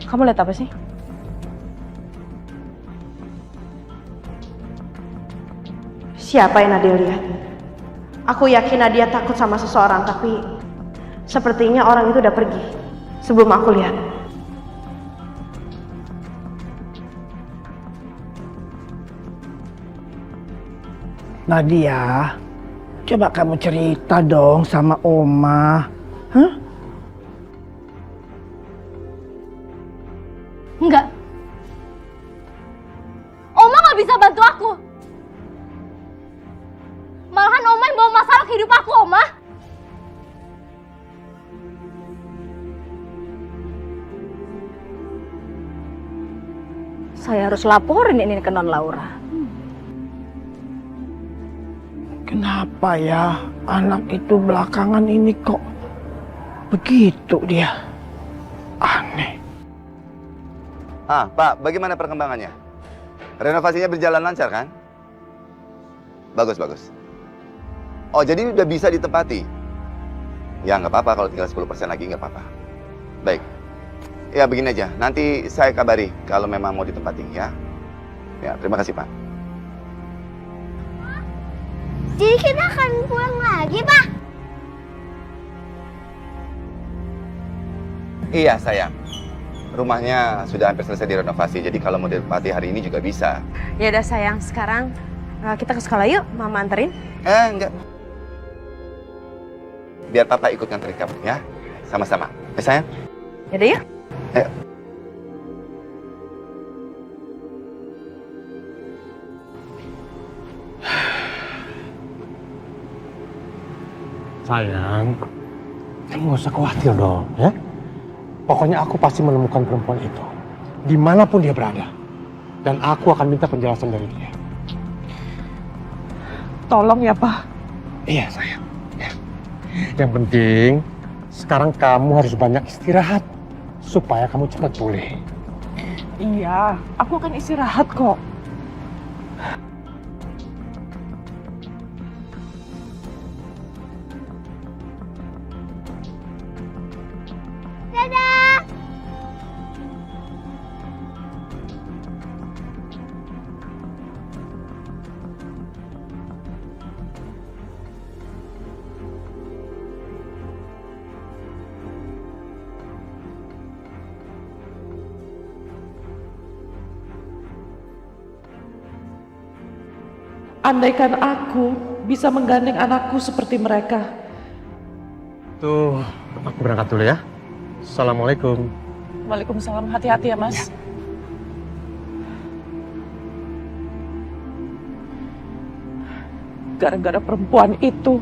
Kamu lihat apa sih? Siapa yang Nadia lihat? Aku yakin Nadia takut sama seseorang, tapi sepertinya orang itu udah pergi sebelum aku lihat. Nadia, coba kamu cerita dong sama Oma. Hah? Enggak. Oma nggak bisa bantu aku. Malahan Oma yang bawa masalah ke hidup aku, Oma. Saya harus laporin ini ke Non Laura. Kenapa ya anak itu belakangan ini kok begitu dia? Aneh. Pak, bagaimana perkembangannya? Renovasinya berjalan lancar kan? Bagus, bagus. Oh, jadi udah bisa ditempati? Ya, nggak apa-apa kalau tinggal 10% lagi, nggak apa-apa. Baik. Ya, begini aja. Nanti saya kabari kalau memang mau ditempati, ya. Ya, terima kasih, Pak. Jadi kita akan pulang lagi, Pak? Iya, sayang. Rumahnya sudah hampir selesai direnovasi, jadi kalau mau ditempati hari ini juga bisa. Ya udah sayang, sekarang kita ke sekolah yuk, Mama anterin. Enggak. Biar Papa ikut nganterin kamu, ya. Sama-sama. Sayang? Yaudah yuk. Ayo. Sayang, kamu nggak usah khawatir dong, ya. Pokoknya aku pasti menemukan perempuan itu, dimanapun dia berada. Dan aku akan minta penjelasan dari dia. Tolong ya, Pak. Iya, sayang. Ya. Yang penting, sekarang kamu harus banyak istirahat, supaya kamu cepat pulih. Iya, aku akan istirahat kok. Dadah! Andaikan aku bisa menggandeng anakku seperti mereka. Tuh, aku berangkat dulu ya. Assalamualaikum. Waalaikumsalam, hati-hati ya Mas. Gara-gara perempuan itu,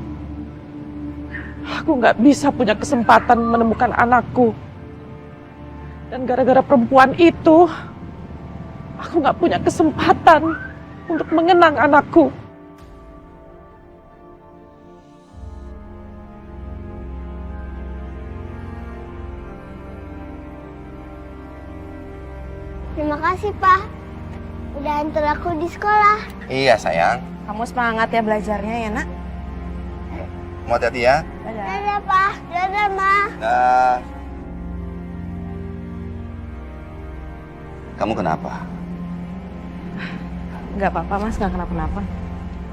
aku nggak bisa punya kesempatan menemukan anakku. Dan gara-gara perempuan itu, aku nggak punya kesempatan untuk mengenang anakku. Terima kasih, Pak. Udah antar aku di sekolah. Iya, sayang. Kamu semangat ya belajarnya ya, Nak. Mau hati-hati ya. Dadah, Pak. Dadah, Ma. Nah. Kamu kenapa? Nggak apa-apa, Mas. Nggak kenapa-napa.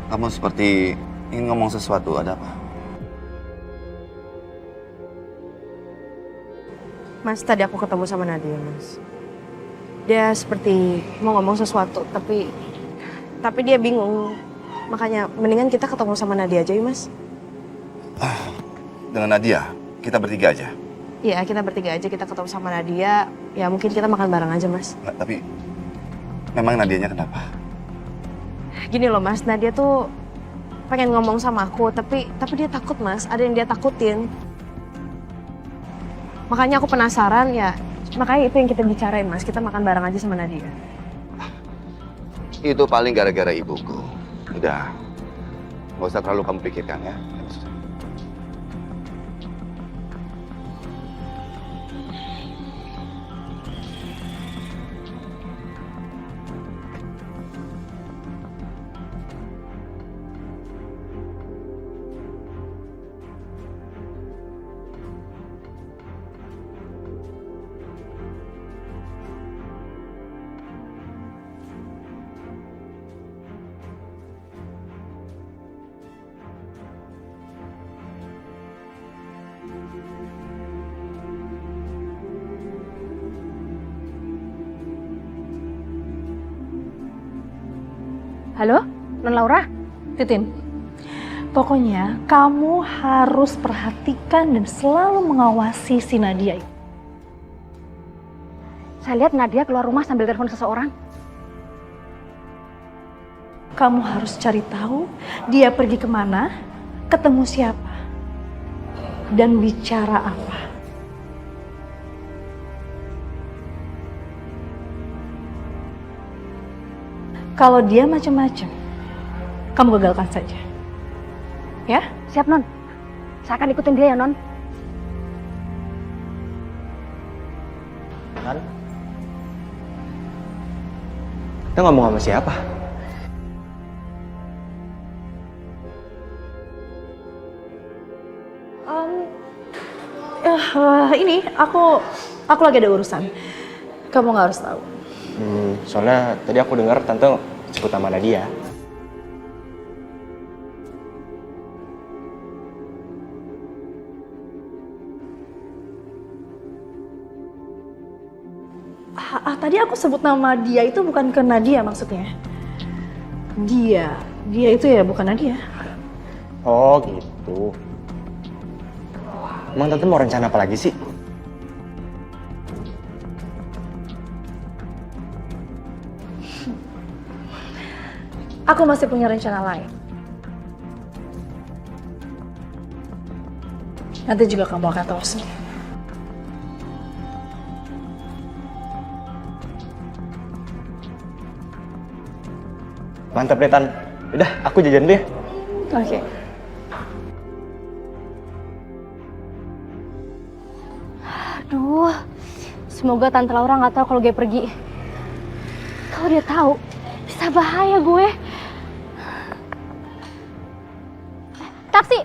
Kamu seperti ingin ngomong sesuatu, ada apa? Mas, tadi aku ketemu sama Nadia, Mas. Dia seperti mau ngomong sesuatu, tapi dia bingung. Makanya mendingan kita ketemu sama Nadia aja yuk, Mas. Dengan Nadia, kita bertiga aja. Iya, kita bertiga aja, kita ketemu sama Nadia. Ya mungkin kita makan bareng aja, Mas. Nggak, tapi memang Nadianya kenapa? Gini loh, Mas, Nadia tuh pengen ngomong sama aku, tapi dia takut, Mas. Ada yang dia takutin. Makanya aku penasaran ya. Makanya itu yang kita bicarain, Mas. Kita makan bareng aja sama Nadia. Itu paling gara-gara ibuku. Udah, nggak usah terlalu kamu pikirkan ya. Halo, Non Laura? Titin, pokoknya kamu harus perhatikan dan selalu mengawasi si Nadia itu. Saya lihat Nadia keluar rumah sambil telepon seseorang. Kamu harus cari tahu dia pergi kemana, ketemu siapa, dan bicara apa. Kalau dia macam-macam, kamu gagalkan saja. Ya? Siap, Non. Saya akan ikutin dia ya, Non. Kan? Kita ngomong sama siapa? Ini aku lagi ada urusan. Kamu nggak harus tahu. Soalnya tadi aku dengar tante sebut nama Nadia. Tadi aku sebut nama dia itu bukan ke Nadia maksudnya. Dia itu ya bukan Nadia. Oh gitu. Emang tante mau rencana apa lagi sih? Aku masih punya rencana lain. Nanti juga kamu akan tahu sendiri. Mantap deh, Tan. Udah, aku jajan dulu ya. Oke. Aduh, semoga Tante Laura nggak tahu kalau gue pergi. Kalau dia tahu, bisa bahaya gue. Taksi!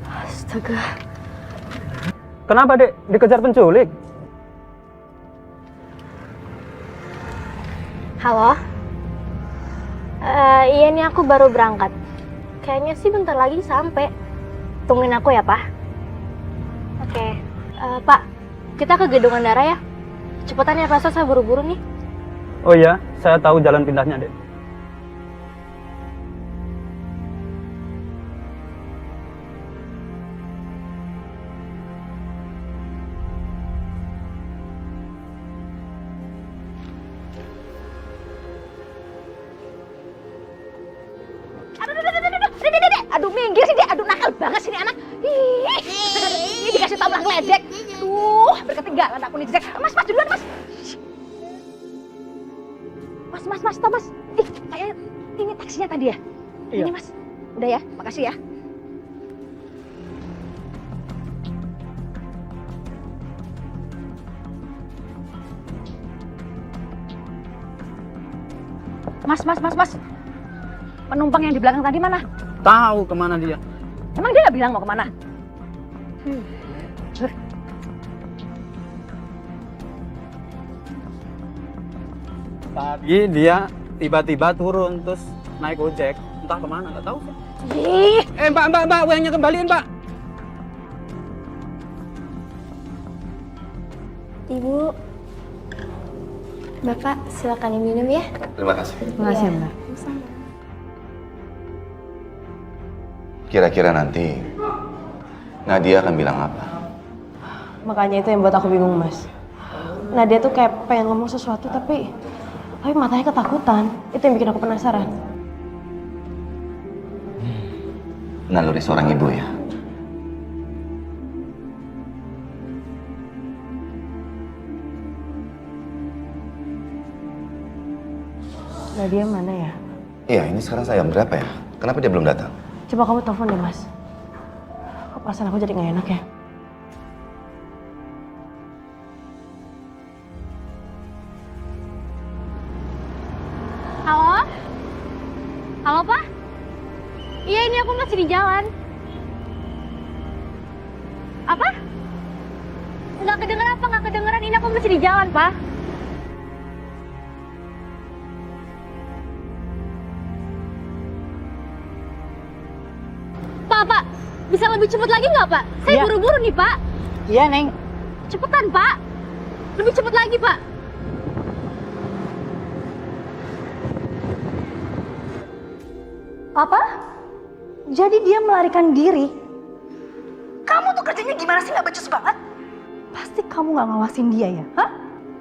Astaga. Kenapa, Dek? Dikejar penculik? Halo? Iya nih aku baru berangkat. Kayaknya sih bentar lagi sampai. Tungguin aku ya, Pak. Oke. Pak, kita ke Gedung Andara ya. Cepetan ya, Pak, saya buru-buru nih. Oh iya, saya tahu jalan pindahnya, Dek. Aduh, minggir sih dia. Aduh, nakal banget sih ini anak. Ih, ini dikasih tahu malah ngeledek. Aduh, berketinggalan aku nih, Jack. Mas, duluan, Mas. Mas, Thomas. Ih, kayak ini taksinya tadi ya? Iya. Ini, Mas. Udah ya, makasih ya. Mas. Penumpang yang di belakang tadi mana? Tahu kemana dia? Emang dia nggak bilang mau kemana? Tadi dia tiba-tiba turun terus naik ojek. Entah kemana, nggak tahu sih. Ih, Mbak, uangnya kembaliin, Mbak. Ibu, Bapak silakan diminum ya. Terima kasih. Makasih, Mbak. Kira-kira nanti Nadia akan bilang apa? Makanya itu yang buat aku bingung, Mas. Nadia tuh kayak pengen ngomong sesuatu tapi matanya ketakutan. Itu yang bikin aku penasaran. Naluri seorang ibu ya. Nadia mana ya? Iya, ini sekarang jam berapa ya? Kenapa dia belum datang? Coba kamu telepon deh, Mas. Kok perasaan aku jadi nggak enak ya? halo? Halo, Pak? Iya, ini aku masih di jalan. Apa? Nggak kedengeran apa? Nggak kedengeran? Ini aku masih di jalan, Pak. Pak, bisa lebih cepat lagi nggak, Pak? Saya Ya. buru-buru nih, Pak. Iya, Neng. Cepetan, Pak. Lebih cepat lagi, Pak. Apa? Jadi dia melarikan diri? Kamu tuh kerjanya gimana sih, nggak becus banget? Pasti kamu nggak ngawasin dia ya? Hah?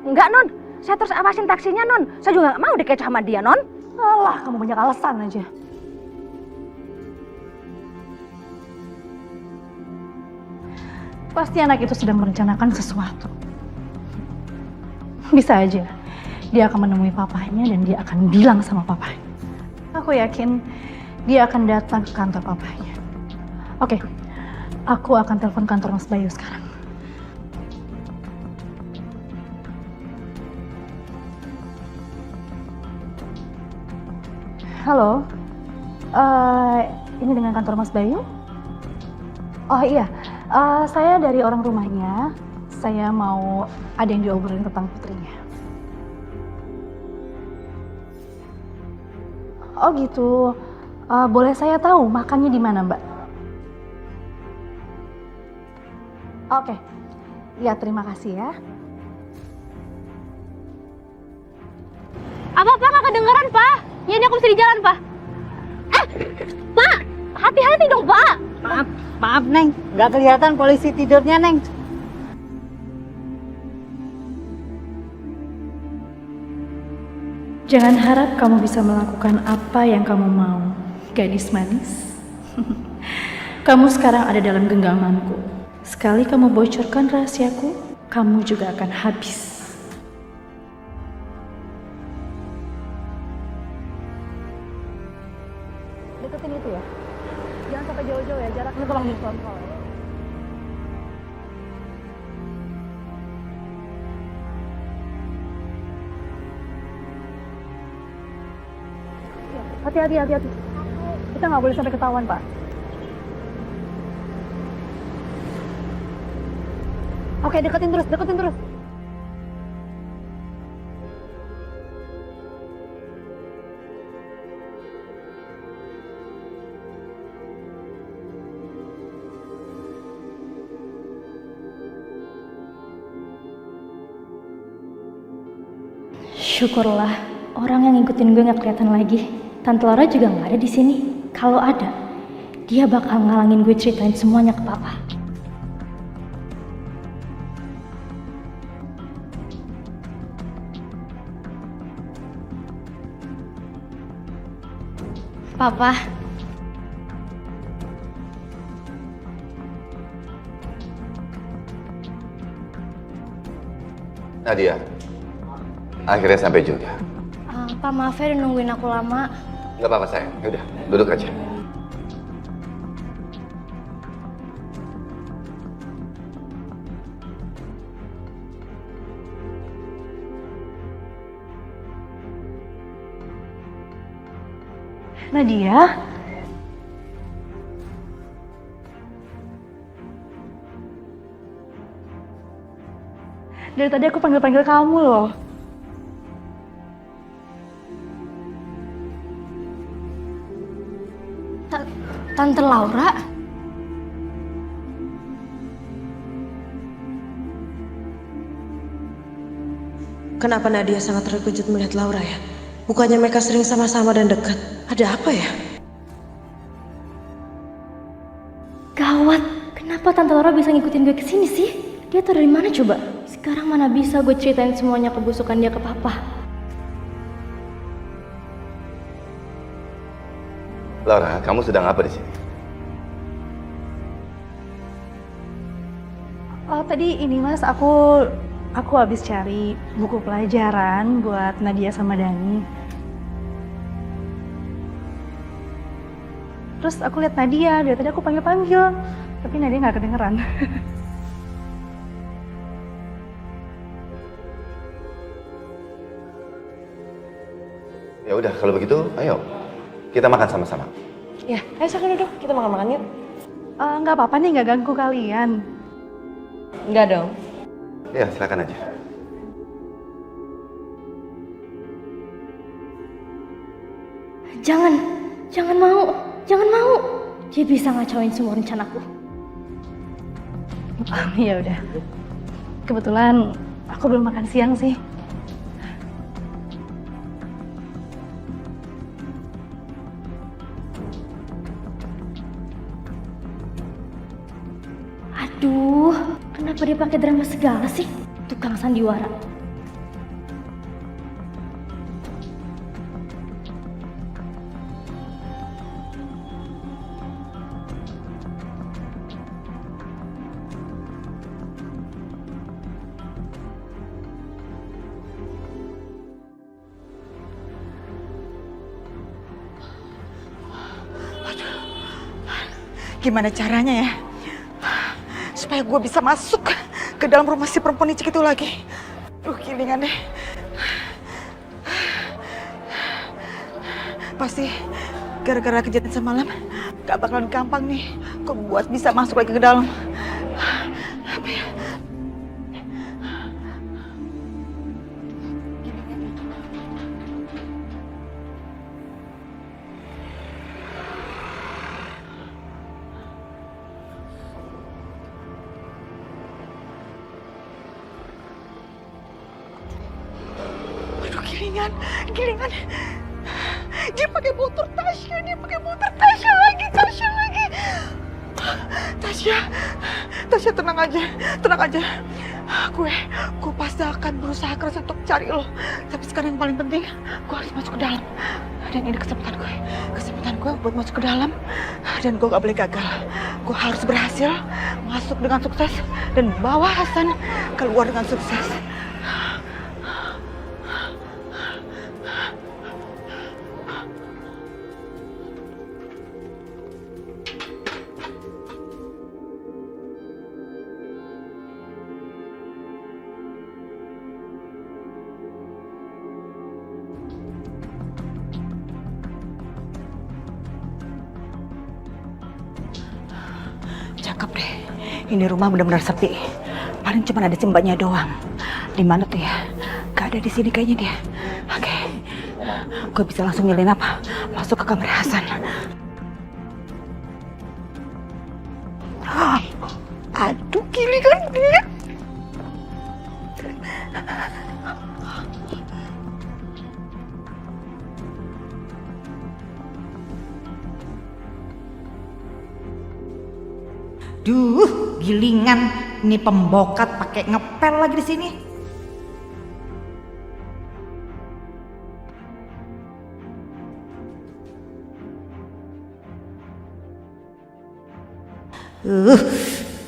Enggak, Non. Saya terus awasin taksinya, Non. Saya juga nggak mau dikecoh sama dia, Non. Alah, kamu banyak alasan aja. Pasti anak itu sedang merencanakan sesuatu. Bisa aja, dia akan menemui papahnya dan dia akan bilang sama papahnya. Aku yakin dia akan datang ke kantor papahnya. Oke, aku akan telepon kantor Mas Bayu sekarang. Halo, ini dengan kantor Mas Bayu? Oh iya, saya dari orang rumahnya. Saya mau ada yang diobrolin tentang putrinya. Oh gitu. Boleh saya tahu makannya di mana, Mbak? Oke. Ya, terima kasih ya. Apa, Pak? Nggak kedengeran, Pak? Ya, ini aku masih di jalan, Pak. Pak! Hati-hati dong, Pak! Maaf, Neng. Nggak kelihatan polisi tidurnya, Neng. Jangan harap kamu bisa melakukan apa yang kamu mau, gadis manis. Kamu sekarang ada dalam genggamanku. Sekali kamu bocorkan rahasiaku, kamu juga akan habis. Deketin itu ya. Jangan sampai jauh-jauh ya, jaraknya tolong dikontrol. Hati-hati. Kita nggak boleh sampai ketahuan, Pak. Oke, deketin terus. Syukurlah, orang yang ngikutin gue nggak kelihatan lagi. Tante Laura juga nggak ada di sini. Kalau ada, dia bakal ngalangin gue ceritain semuanya ke papa. Papa. Nadia, akhirnya sampai juga. Pak, maaf ya udah nungguin aku lama. Nggak apa-apa sayang, yaudah duduk aja. Nadia? Dari tadi aku panggil-panggil kamu loh. Tante Laura? Kenapa Nadia sangat terkejut melihat Laura ya? Bukannya mereka sering sama-sama dan dekat. Ada apa ya? Gawat, kenapa Tante Laura bisa ngikutin gue kesini sih? Dia tahu dari mana coba? Sekarang mana bisa gue ceritain semuanya kebusukan dia ke papa. Laura, kamu sedang apa di sini? Oh, tadi ini Mas, aku habis cari buku pelajaran buat Nadia sama Dani. Terus aku lihat Nadia, dari tadi aku panggil-panggil, tapi Nadia nggak kedengeran. Ya udah, kalau begitu, ayo kita makan sama-sama. Ya, ayo silahkan duduk. Kita makan-makan yuk. Nggak apa-apa nih, nggak ganggu kalian. Enggak dong. Ya, silakan aja. Jangan mau. Dia bisa ngacauin semua rencanaku. Ya udah. Kebetulan aku belum makan siang sih. Aduh, kenapa dia pakai drama segala sih? Tukang sandiwara. Gimana caranya ya? Supaya gue bisa masuk ke dalam rumah si perempuan licik itu lagi. Duh, gilingan deh. Pasti gara-gara kejadian semalam gak bakalan gampang nih gue buat bisa masuk lagi ke dalam. Apa ya? Gilingan. Dia pakai motor Tasya lagi. Tasya tenang aja. Gue pasti akan berusaha keras untuk cari lo. Tapi sekarang yang paling penting, gue harus masuk ke dalam. Dan ini kesempatan gue buat masuk ke dalam. Dan gue gak boleh gagal. Gue harus berhasil masuk dengan sukses dan bawa Hasan keluar dengan sukses. Cakep deh. Ini rumah benar-benar sepi. Paling cuma ada si mbaknya doang. Di mana tuh ya? Gak ada di sini kayaknya dia. Oke. Gue bisa langsung nyelin apa? Masuk ke kamar Hasan. Aduh, gilingan dia. Duh, gilingan. Ini pembokat pakai ngepel lagi di sini.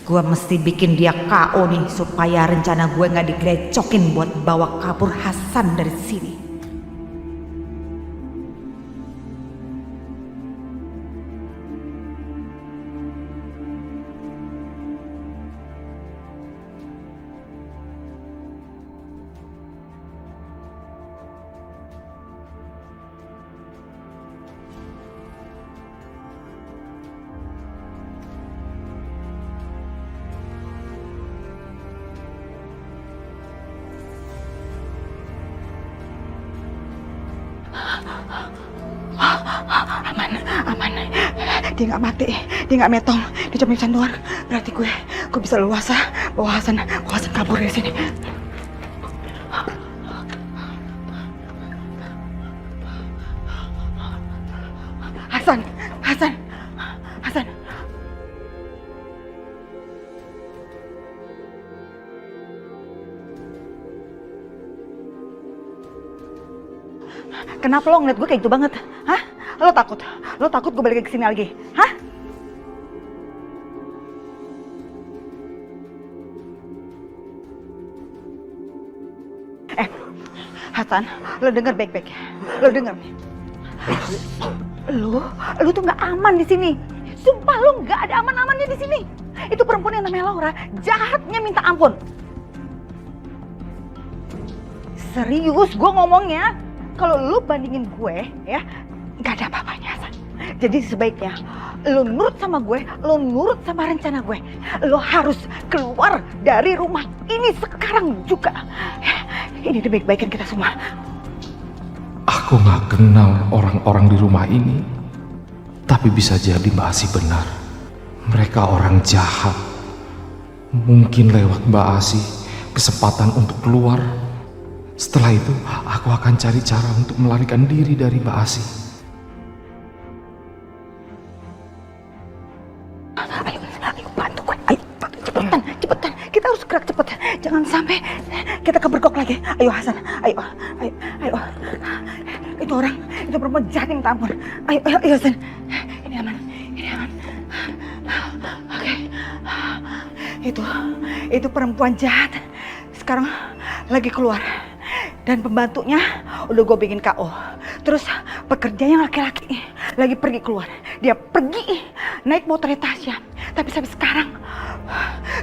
Gua mesti bikin dia KO nih supaya rencana gue nggak digrecokin buat bawa kabur Hasan dari sini. Aman. Dia nggak mati, dia nggak metong, dia cuma pingsan doang. Berarti gue bisa leluasa bawa Hasan kabur dari sini. Hasan. Kenapa lo ngeliat gue kayak gitu banget? Hah? Lo takut gue balik ke sini lagi? Hah? Hasan, lo denger baik-baik ya. Lo denger nih. Lo tuh nggak aman di sini. Sumpah lo nggak ada aman-amannya di sini. Itu perempuan yang namanya Laura, jahatnya minta ampun. Serius gue ngomongnya. Kalau lo bandingin gue, ya, nggak ada apa-apanya, Hasan. Jadi sebaiknya lo nurut sama gue, lo nurut sama rencana gue. Lo harus keluar dari rumah ini sekarang juga. Ini demi kebaikan kita semua. Aku nggak kenal orang-orang di rumah ini, tapi bisa jadi Mbak Asi benar. Mereka orang jahat. Mungkin lewat Mbak Asi kesempatan untuk keluar. Setelah itu, aku akan cari cara untuk melarikan diri dari Mbak Asi. Ayo bantu gue. Ayo cepetan. Kita harus gerak cepet. Jangan sampai kita kebergok lagi. Ayo Hasan. Ayo. Itu orang, itu perempuan jahat yang minta ampun. Ayo Hasan. Ini aman. Oke. Itu perempuan jahat. Sekarang lagi keluar. Dan pembantunya udah gue bikin KO. Terus pekerja yang laki-laki lagi pergi keluar. Dia pergi naik motornya Tasya. Tapi sampai sekarang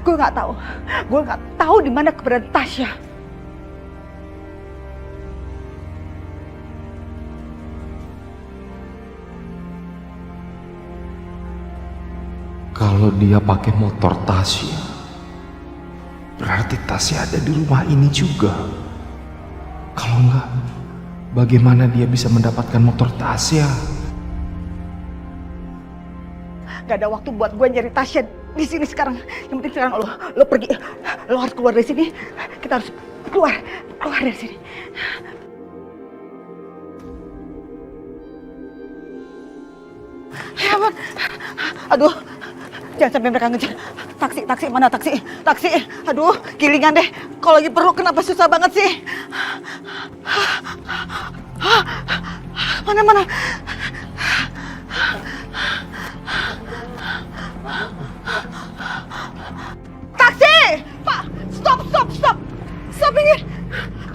gue nggak tahu di mana keberadaan Tasya. Kalau dia pakai motor Tasya, berarti Tasya ada di rumah ini juga. Kalau enggak, bagaimana dia bisa mendapatkan motor Tasya? Gak ada waktu buat gue nyari Tasya di sini sekarang. Yang penting sekarang lo pergi, lo harus keluar dari sini. Kita harus keluar dari sini. Ya ampun, aduh, jangan sampai mereka ngejar. Taksi, mana taksi? Aduh, gilingan deh. Kalau lagi perlu kenapa susah banget sih? Mana? Taksi! Pak, stop! Stop ini!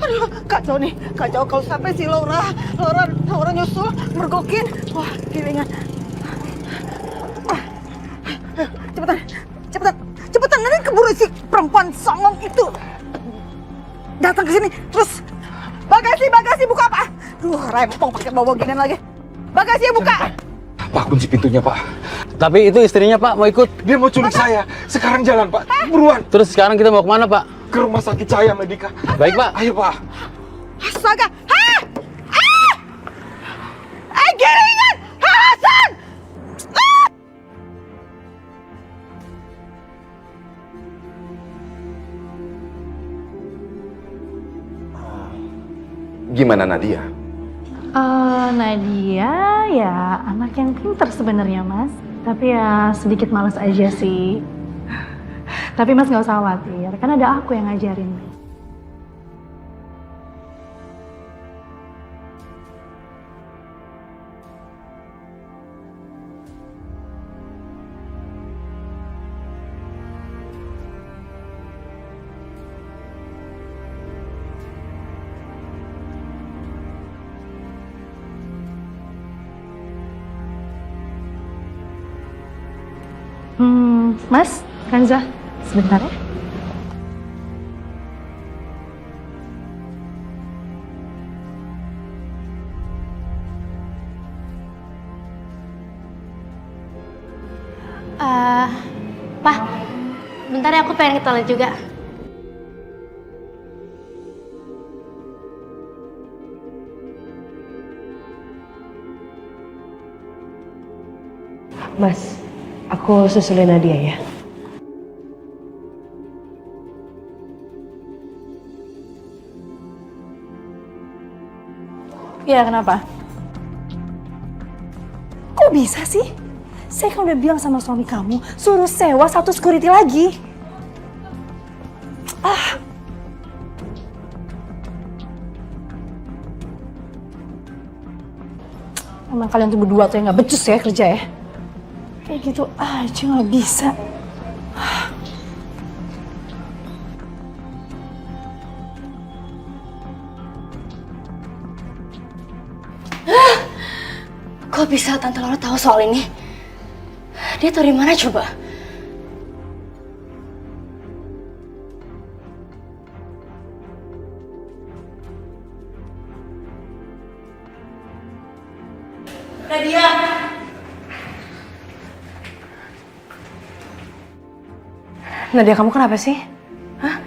Aduh, kacau nih, kalau sampai si Laura nyusul, mergokin. Wah, gilingan. Cepetan, nanti keburu si perempuan songong itu datang ke sini. Terus bagasi buka, Pak. Duh, rempong pakai bawa ginian lagi. Bagasi buka. Pak, kunci pintunya, Pak. Tapi itu istrinya Pak mau ikut. Dia mau culik saya. Sekarang jalan, Pak. Buruan. Terus sekarang kita mau kemana Pak? Ke rumah sakit Cahaya Medika. Baik Pak. Ayo, Pak. Astaga! Giringan! Hasan! Gimana Nadia? Nadia ya anak yang pintar sebenarnya Mas. Tapi ya sedikit malas aja sih. Tapi Mas nggak usah khawatir, kan ada aku yang ngajarin. Mas, Kanza, sebentar ya. Pak, bentar ya aku pengen ke toilet juga. Mas, aku susulin Nadia ya. Iya, kenapa? Kok bisa sih? Saya kan udah bilang sama suami kamu, suruh sewa 1 security lagi. Emang kalian tuh berdua tuh yang gak becus ya kerja ya? Kayak gitu aja gak bisa. Kok bisa Tante Laura tahu soal ini? Dia tahu di mana coba? Nadia! Nadia, kamu kenapa sih? Hah?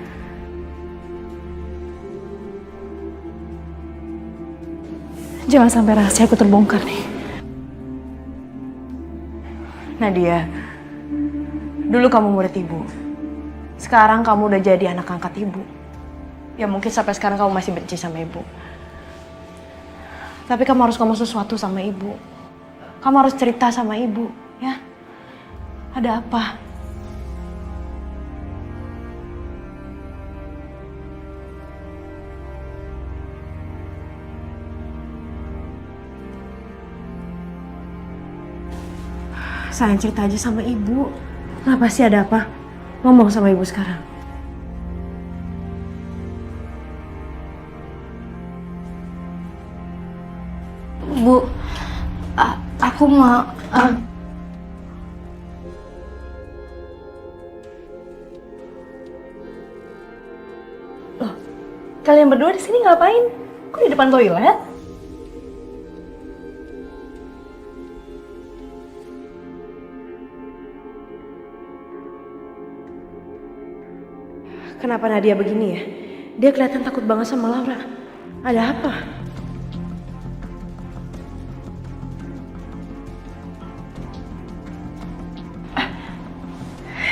Jangan sampai rahasia aku terbongkar nih. Nadia, dulu kamu murid ibu. Sekarang kamu udah jadi anak angkat ibu. Ya mungkin sampai sekarang kamu masih benci sama ibu. Tapi kamu harus ngomong sesuatu sama ibu. Kamu harus cerita sama ibu, ya. Ada apa? Sayang, cerita aja sama ibu. Kenapa sih, ada apa? Ngomong sama ibu sekarang. Bu, aku mau... Loh, kalian berdua di sini ngapain? Kok di depan toilet? Kenapa Nadia begini ya? Dia kelihatan takut banget sama Laura. Ada apa?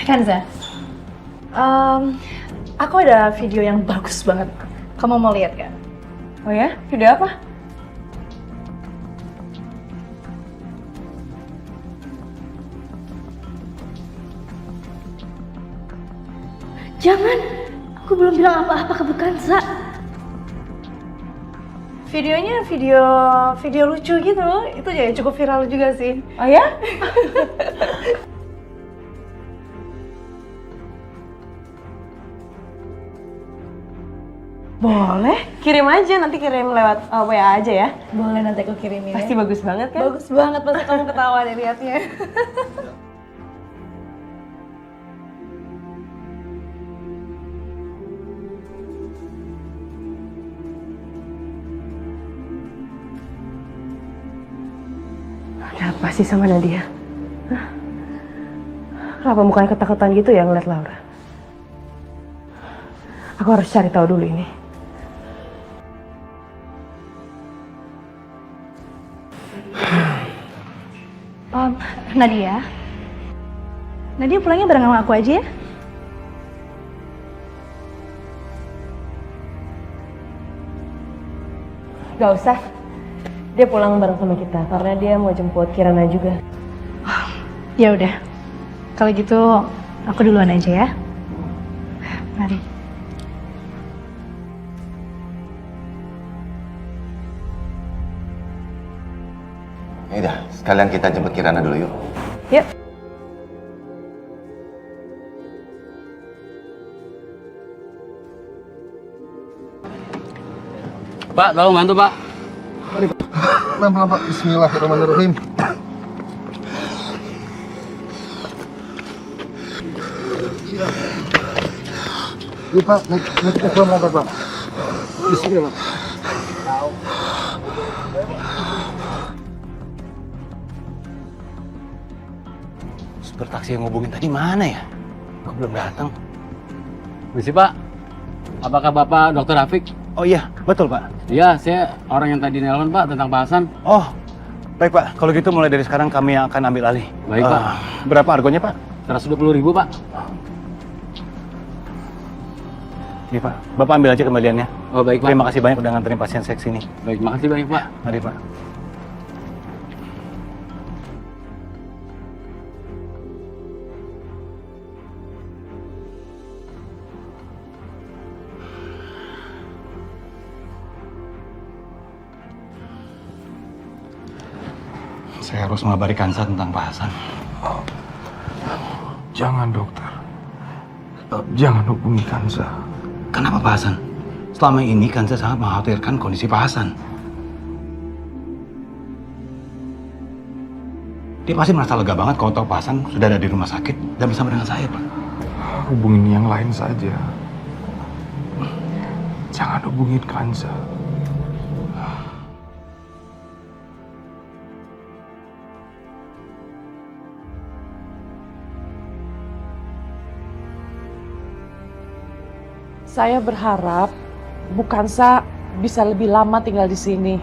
Kanza, aku ada video yang bagus banget. Kamu mau lihat kan? Oh ya? Video apa? Jangan, aku belum bilang apa-apa ke Bu Kanza. Videonya video lucu gitu loh. Itu ya cukup viral juga sih. Oh ya? Boleh, kirim aja, nanti kirim lewat WA aja ya. Boleh, nanti aku kirimin. Pasti bagus banget kan? Bagus banget, pasti kamu ketawa deh liatnya. Ada apa sih sama Nadia? Hah? Kenapa mukanya ketakutan gitu ya ngeliat Laura? Aku harus cari tahu dulu ini. Nadia pulangnya bareng sama aku aja ya? Gak usah. Dia pulang bareng sama kita karena dia mau jemput Kirana juga. Ya udah. Kalau gitu aku duluan aja ya. Mari. Ya udah, sekalian kita jemput Kirana dulu yuk. Yuk. Pak, tolong bantu Pak. Pelan-pelan Pak, bismillahirrahmanirrahim. Iya Pak, naik pelan-pelan Pak. Bismillah Pak. Supir taksi yang ngubungin tadi mana ya? Kok belum datang? Misi Pak, apakah Bapak Dr. Rafiq? Oh iya, betul Pak. Iya, saya orang yang tadi nelpon Pak tentang Pak Hasan. Oh, baik Pak. Kalau gitu mulai dari sekarang kami yang akan ambil alih. Baik Pak. Berapa argonya Pak? 120.000 Pak. Ini Pak, Bapak ambil aja kembaliannya. Oh baik Pak. Terima kasih banyak udah nganterin pasien saya ke sini. Baik, makasih banyak Pak. Mari Pak. Saya harus mengabari Kansa tentang Pak Hasan. Jangan dokter. Jangan hubungi Kansa. Kenapa Pak Hasan? Selama ini Kansa sangat mengkhawatirkan kondisi Pak Hasan. Dia pasti merasa lega banget kalau tahu Pak Hasan sudah ada di rumah sakit dan bersama dengan saya, Pak. Hubungin yang lain saja. Jangan hubungin Kansa. Saya berharap Bu Kansa bisa lebih lama tinggal di sini.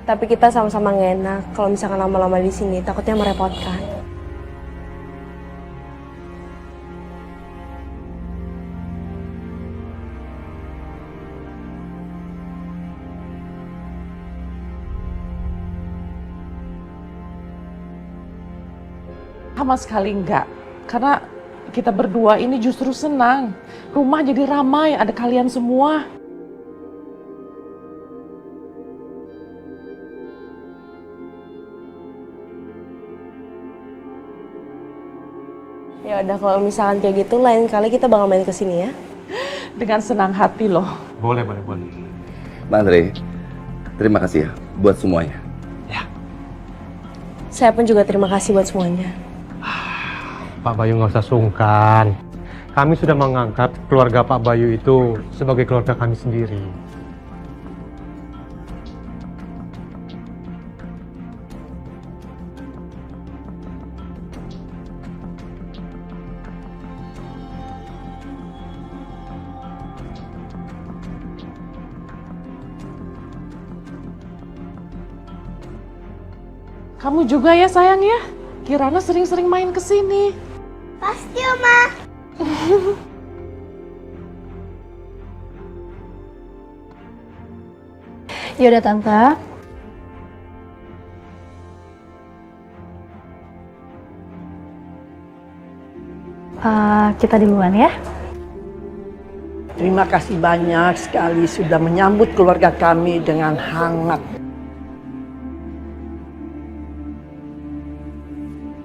Tapi kita sama-sama nggak enak kalau misalkan lama-lama di sini, takutnya merepotkan. Sama sekali enggak. Karena kita berdua ini justru senang. Rumah jadi ramai, ada kalian semua. Ya udah kalau misalkan kayak gitu, lain kali kita bakal main ke sini ya. Dengan senang hati loh. Boleh. Mbak Andre, terima kasih ya buat semuanya. Saya pun juga terima kasih buat semuanya. Pak Bayu nggak usah sungkan. Kami sudah menganggap keluarga Pak Bayu itu sebagai keluarga kami sendiri. Kamu juga ya sayang ya. Kirana sering-sering main ke sini. Pasti, Oma. Yaudah Tante. Kita duluan ya. Terima kasih banyak sekali sudah menyambut keluarga kami dengan hangat.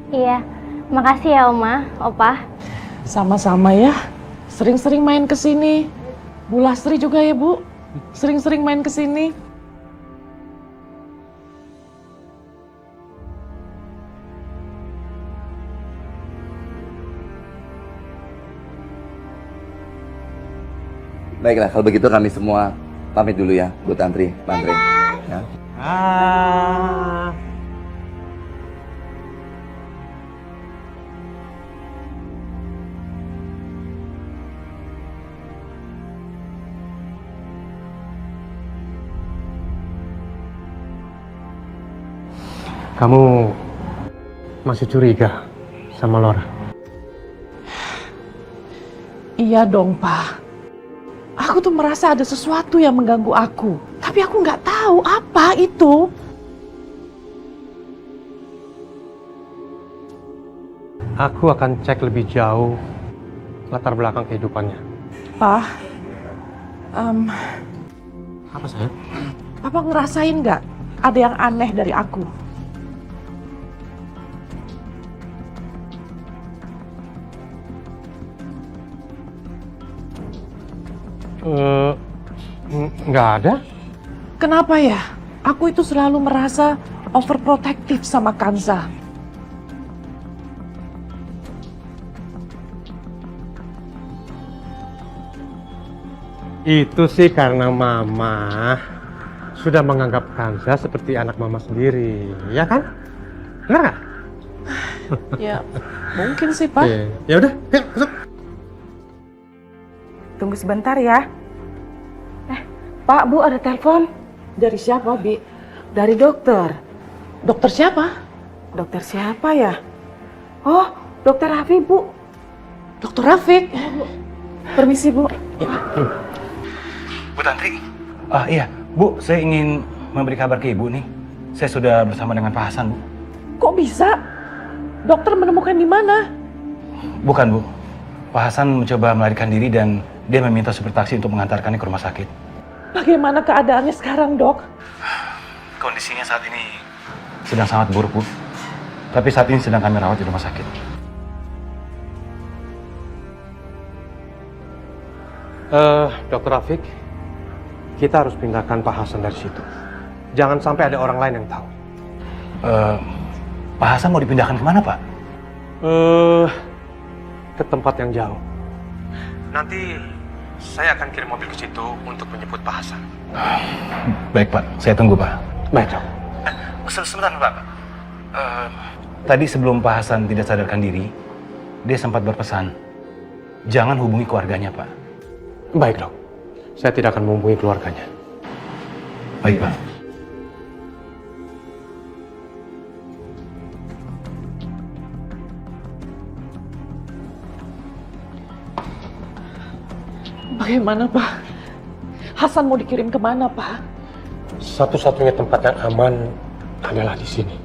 Iya, makasih ya Oma, Opa. Sama-sama ya. Sering-sering main ke sini. Bu Lastri juga ya, Bu. Sering-sering main ke sini. Baiklah, kalau begitu kami semua pamit dulu ya, Bu Tantri, Pak Andre. Ya. Kamu masih curiga sama Laura? Iya dong, Pak. Aku tuh merasa ada sesuatu yang mengganggu aku. Tapi aku nggak tahu apa itu. Aku akan cek lebih jauh latar belakang kehidupannya. Pak, Apa sayang? Papa ngerasain nggak ada yang aneh dari aku? Nggak ada. Kenapa ya? Aku itu selalu merasa overprotective sama Kansa. Itu sih karena Mama sudah menganggap Kansa seperti anak Mama sendiri, ya kan? Benar nggak? Ya, mungkin sih, Pak. Ya udah, yuk masuk. Tunggu sebentar ya. Pak, Bu, ada telepon. Dari siapa, Bi? Dari dokter. Dokter siapa? Dokter siapa ya? Oh, dokter Rafi, Bu. Dokter Rafiq. Permisi, Bu. Bu Tantri, iya, Bu, saya ingin memberi kabar ke Ibu nih. Saya sudah bersama dengan Pak Hasan, Bu. Kok bisa? Dokter menemukan di mana? Bukan, Bu. Pak Hasan mencoba melarikan diri dan dia meminta supir taksi untuk mengantarkannya ke rumah sakit. Bagaimana keadaannya sekarang, Dok? Kondisinya saat ini sedang sangat buruk, Bu. Tapi saat ini sedang kami rawat di rumah sakit. Dokter Rafiq, kita harus pindahkan Pak Hasan dari situ. Jangan sampai ada orang lain yang tahu. Pak Hasan mau dipindahkan kemana, Pak? Ke tempat yang jauh. Nanti saya akan kirim mobil ke situ untuk menjemput Pak Hasan. Baik, Pak. Saya tunggu, Pak. Baik, Dok. Sebentar, Pak. Tadi sebelum Pak Hasan tidak sadarkan diri, dia sempat berpesan, jangan hubungi keluarganya, Pak. Baik, Dok. Saya tidak akan menghubungi keluarganya. Baik, Pak. Bagaimana, Pak? Hasan mau dikirim kemana, Pak? Satu-satunya tempat yang aman adalah di sini.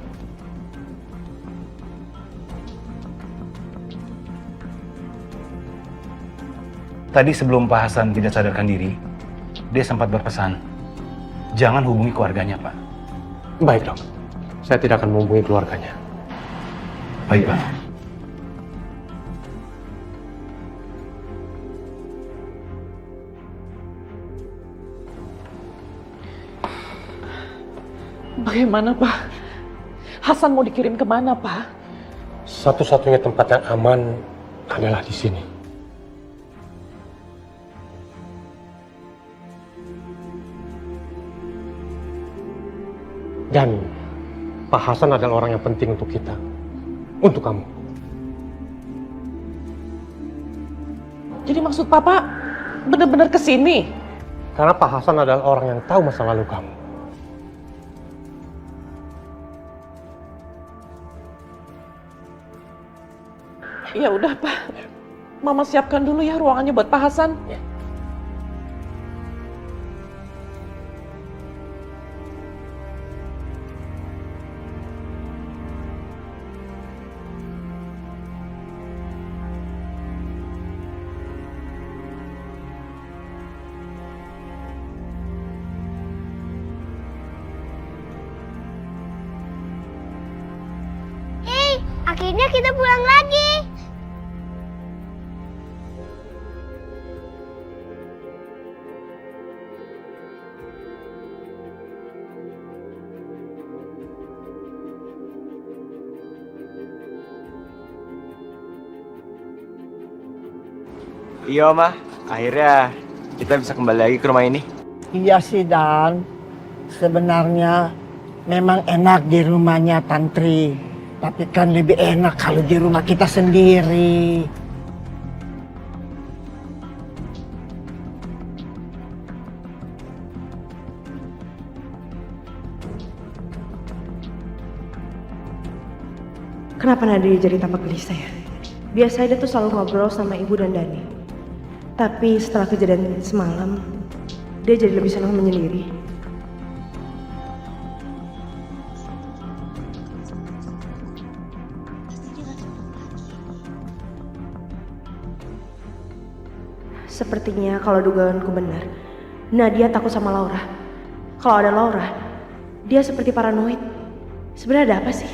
Tadi sebelum Pak Hasan tidak sadarkan diri, dia sempat berpesan, jangan hubungi keluarganya, Pak. Baik, Dok. Saya tidak akan menghubungi keluarganya. Baik, Pak. Bagaimana, Pak? Hasan mau dikirim kemana, Pak? Satu-satunya tempat yang aman adalah di sini. Dan Pak Hasan adalah orang yang penting untuk kita, untuk kamu. Jadi maksud Papa benar-benar ke sini? Karena Pak Hasan adalah orang yang tahu masa lalu kamu. Ya udah, Pak. Mama siapkan dulu ya ruangannya buat Pak Hasan. Akhirnya kita pulang lagi. Iya, Oma. Akhirnya kita bisa kembali lagi ke rumah ini. Iya sih, Dan. Sebenarnya memang enak di rumahnya Tantri. Tapi kan lebih enak kalau di rumah kita sendiri. Kenapa Nadia jadi tampak gelisah ya? Biasanya dia tuh selalu ngobrol sama ibu dan Dani. Tapi setelah kejadian semalam, dia jadi lebih senang menyendiri. Sepertinya kalau dugaanku benar, Nadia takut sama Laura. Kalau ada Laura, dia seperti paranoid. Sebenarnya ada apa sih?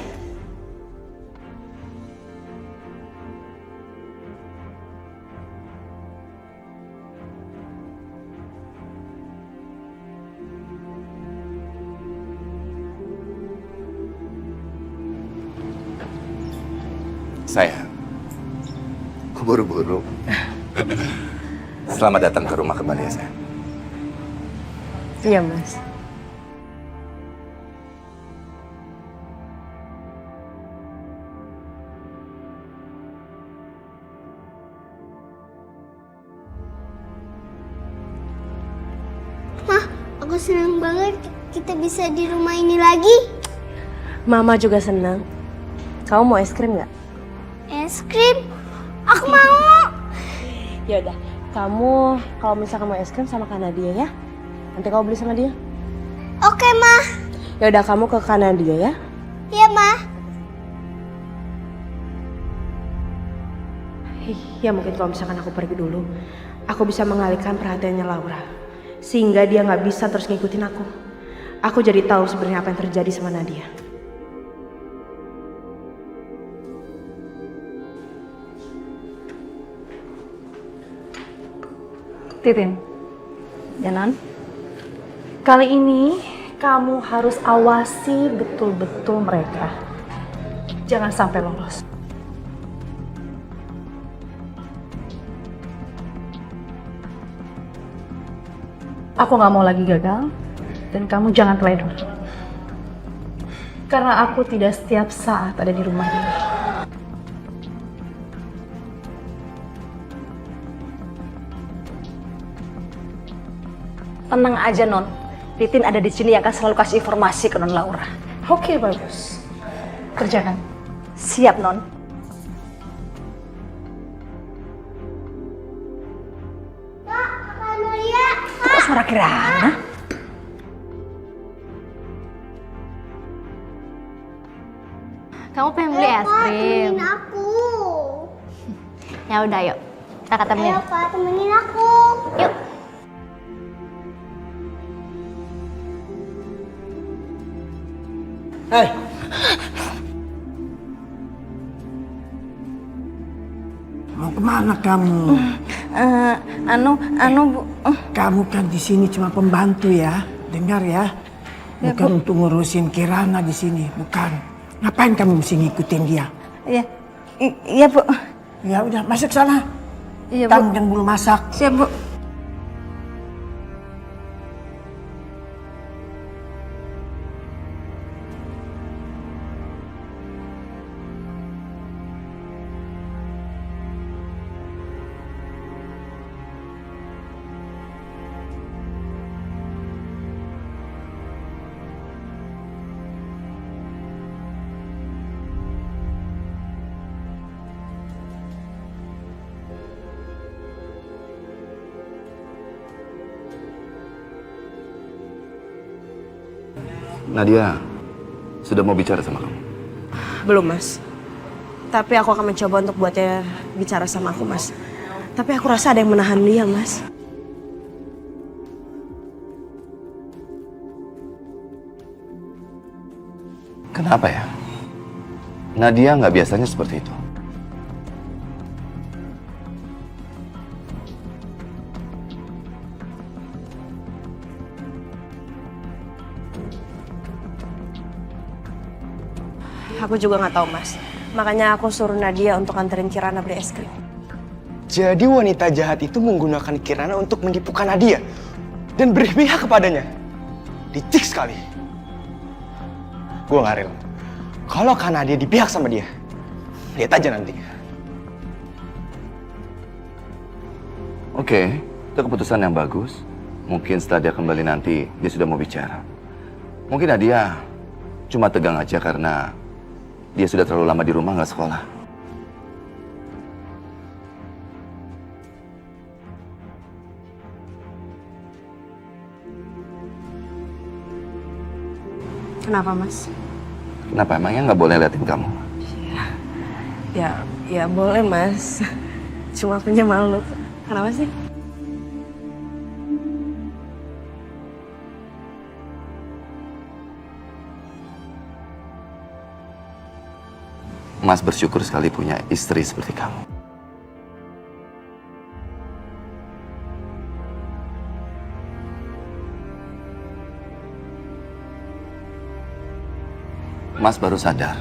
Sayang, buru-buru. Selamat datang ke rumah kembali ya, sayang. Iya, Mas. Mah, aku senang banget kita bisa di rumah ini lagi. Mama juga senang. Kamu mau es krim nggak? Es krim? Aku mau. Ya udah, kamu kalau misalkan mau es krim sama Kak Nadia ya. Nanti kamu beli sama dia. Oke, Mah. Ya udah, kamu ke Kak Nadia ya. Iya, Mah. Ya mungkin kalau misalkan aku pergi dulu, aku bisa mengalihkan perhatiannya Laura. Sehingga dia nggak bisa terus ngikutin aku. Aku jadi tahu sebenarnya apa yang terjadi sama Nadia. Titin, Janan, kali ini kamu harus awasi betul-betul mereka. Jangan sampai lolos. Aku nggak mau lagi gagal, dan kamu jangan teledor. Karena aku tidak setiap saat ada di rumah ini. Tenang aja, Non. Titin ada di sini yang akan selalu kasih informasi ke Non Laura. Oke, bagus. Kerjakan. Siap, Non. Kak, suara Kirana. Kamu pengen beli es krim? Temenin aku. Ya udah, yuk. Kita temenin. Ayo Pak, temenin aku. Yuk. Hei. Mau kemana kamu? Bu. Kamu kan di sini cuma pembantu ya. Dengar ya. Bukan untuk ngurusin Kirana di sini, bukan. Ngapain kamu mesti ngikutin dia? Iya, Bu. Ya udah, masuk sana. Iya, Bu. Kamu yang belum masak. Siap, Bu. Nadia sudah mau bicara sama kamu. Belum, Mas. Tapi aku akan mencoba untuk buatnya bicara sama aku, Mas. Tapi aku rasa ada yang menahan dia, Mas. Kenapa ya? Nadia nggak biasanya seperti itu. Aku juga nggak tahu, Mas. Makanya aku suruh Nadia untuk anterin Kirana beli es krim. Jadi wanita jahat itu menggunakan Kirana untuk menipukan Nadia dan berpihak kepadanya. Licik sekali. Gue nggak rela. Kalau Kak Nadia dipihak sama dia, lihat aja nanti. Oke, itu keputusan yang bagus. Mungkin setelah dia kembali nanti, dia sudah mau bicara. Mungkin Nadia cuma tegang aja karena dia sudah terlalu lama di rumah nggak sekolah. Kenapa, Mas? Kenapa emangnya nggak boleh liatin kamu? Ya boleh, Mas. Cuma punya malu. Kenapa sih? Mas bersyukur sekali punya istri seperti kamu. Mas baru sadar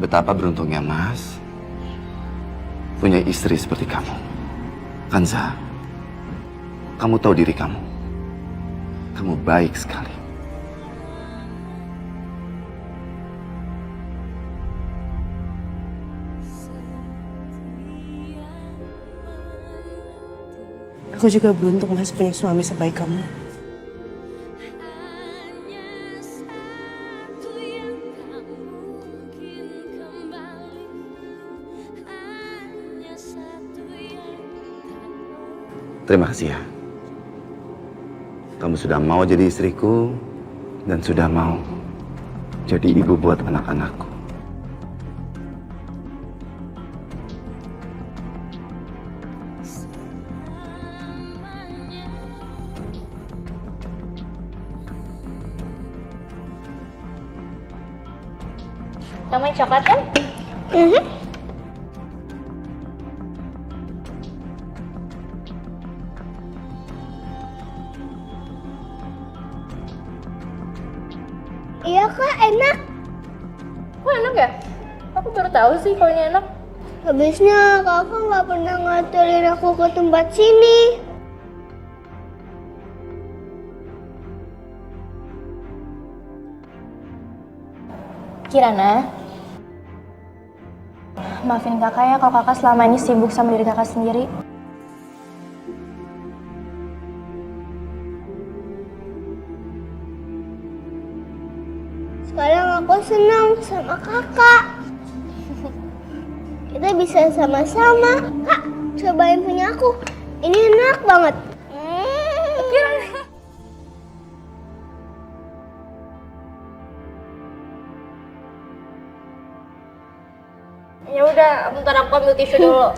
betapa beruntungnya Mas punya istri seperti kamu. Kanza, kamu tahu diri kamu. Kamu baik sekali. Aku juga beruntung, Mas, punya suami sebaik kamu. Terima kasih ya. Kamu sudah mau jadi istriku dan sudah mau jadi ibu buat anak-anakku. Kamu yang coklat kan? Iya Kak, enak. Oh enak ya? Aku baru tahu sih kalau ini enak. Habisnya kakak nggak pernah nganterin aku ke tempat sini. Kirana, maafin kakak ya kalau kakak selama ini sibuk sama diri kakak sendiri. Sekarang aku senang sama kakak. Kita bisa sama-sama. Kak, cobain punya aku. Ini enak banget. Ya udah, bentar aku ambil tisu dulu.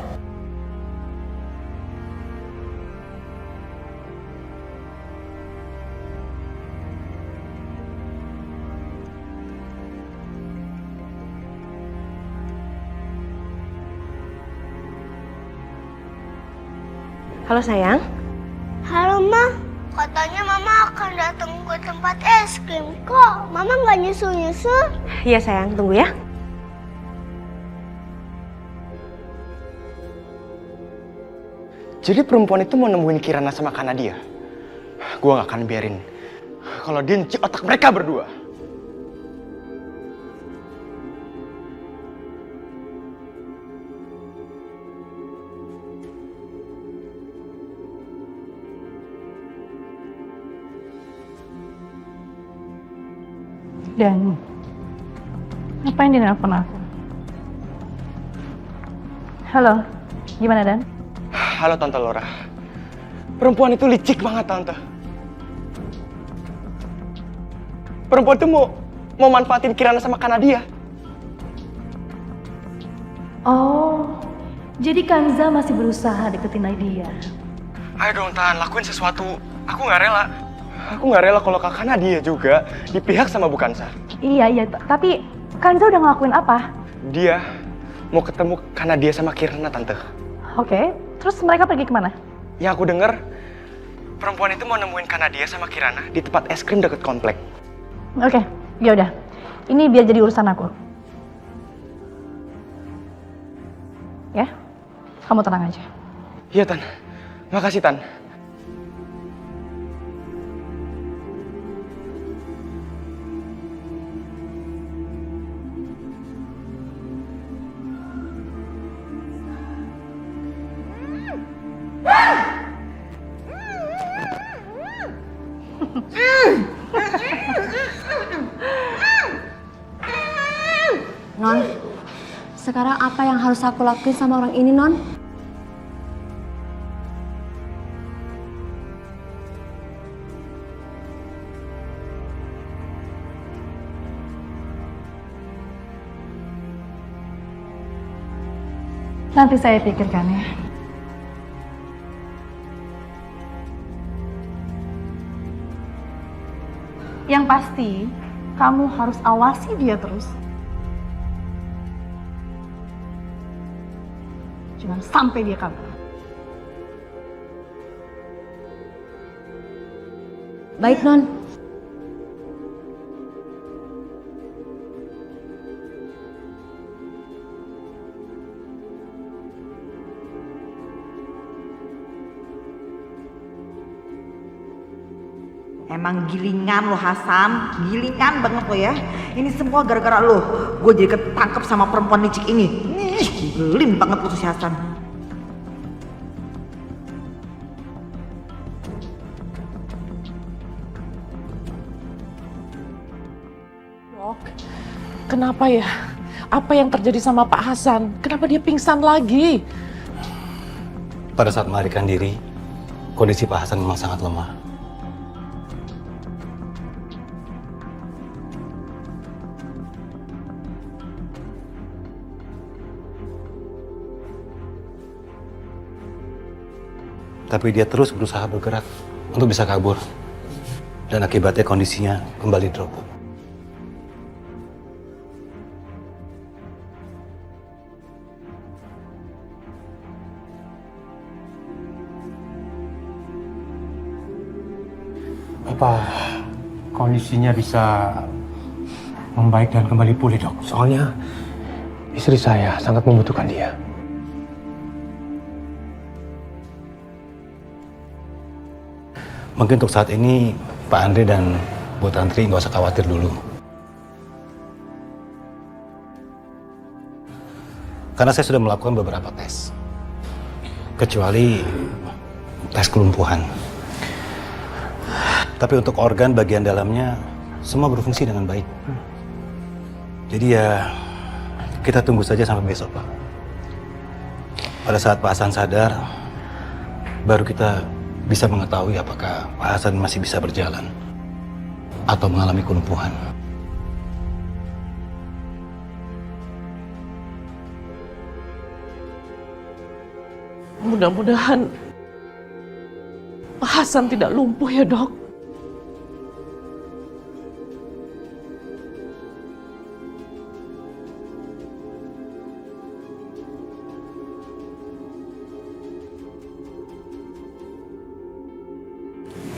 Halo sayang. Halo, Ma. Katanya Mama akan datang ke tempat es krim. Kok Mama nggak nyusul-nyusul? Iya sayang, tunggu ya. Jadi perempuan itu mau nemuin Kirana sama Kanadia. Gua nggak akan biarin kalau dia nyuci otak mereka berdua. Dan ngapain dia nelfon aku? Halo, gimana Dan? Halo Tante Laura. Perempuan itu licik banget Tante. Perempuan itu mau manfaatin Kirana sama Kanadia. Oh, jadi Kanza masih berusaha deketin Nadia. Ayo dong Tan, lakuin sesuatu. Aku nggak rela. Aku nggak rela kalau Kak Kanadia juga di pihak sama Bu Kansa. Iya, tapi Kanza udah ngelakuin apa? Dia mau ketemu Kanadia sama Kirana Tante. Oke, terus mereka pergi kemana? Yang aku denger, perempuan itu mau nemuin Kanadia sama Kirana di tempat es krim deket komplek. Oke, ya udah. Ini biar jadi urusan aku. Ya, kamu tenang aja. Iya Tan, makasih Tan. Non, sekarang apa yang harus aku lakuin sama orang ini, Non? Nanti saya pikirkan ya. Yang pasti, kamu harus awasi dia terus. Jangan sampai dia kabur. Baik, Non. Emang gilingan lo Hasan, gilingan banget lo ya. Ini semua gara-gara lo. Gue jadi ketangkep sama perempuan licik ini. Gelim banget lo tuh si Hasan. Dok, kenapa ya? Apa yang terjadi sama Pak Hasan? Kenapa dia pingsan lagi? Pada saat melarikan diri, kondisi Pak Hasan memang sangat lemah. Tapi dia terus berusaha bergerak untuk bisa kabur. Dan akibatnya kondisinya kembali drop. Apa kondisinya bisa membaik dan kembali pulih, Dok? Soalnya istri saya sangat membutuhkan dia. Mungkin untuk saat ini Pak Andre dan Bu Tantri nggak usah khawatir dulu. Karena saya sudah melakukan beberapa tes. Kecuali tes kelumpuhan. Tapi untuk organ bagian dalamnya semua berfungsi dengan baik. Jadi ya kita tunggu saja sampai besok, Pak. Pada saat Pak Hasan sadar, baru kita bisa mengetahui apakah Pak Hasan masih bisa berjalan atau mengalami kelumpuhan. Mudah-mudahan Pak Hasan tidak lumpuh ya, Dok.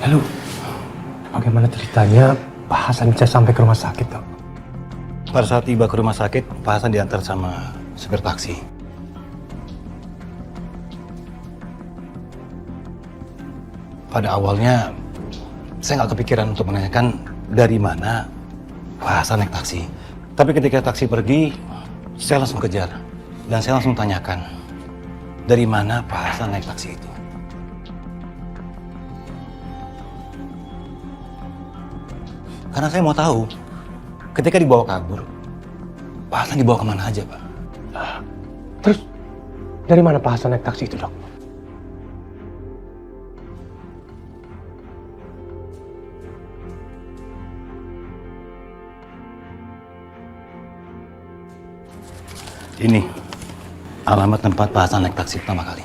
Lalu, bagaimana ceritanya Pak Hasan bisa sampai ke rumah sakit, Dok? Pada saat tiba ke rumah sakit, Pak Hasan diantar sama supir taksi. Pada awalnya, saya nggak kepikiran untuk menanyakan dari mana Pak Hasan naik taksi. Tapi ketika taksi pergi, saya langsung kejar. Dan saya langsung tanyakan, dari mana Pak Hasan naik taksi itu. Karena saya mau tahu, ketika dibawa kabur, Pak Hasan dibawa kemana aja, Pak? Terus, dari mana Pak Hasan naik taksi itu, Dok? Ini alamat tempat Pak Hasan naik taksi pertama kali.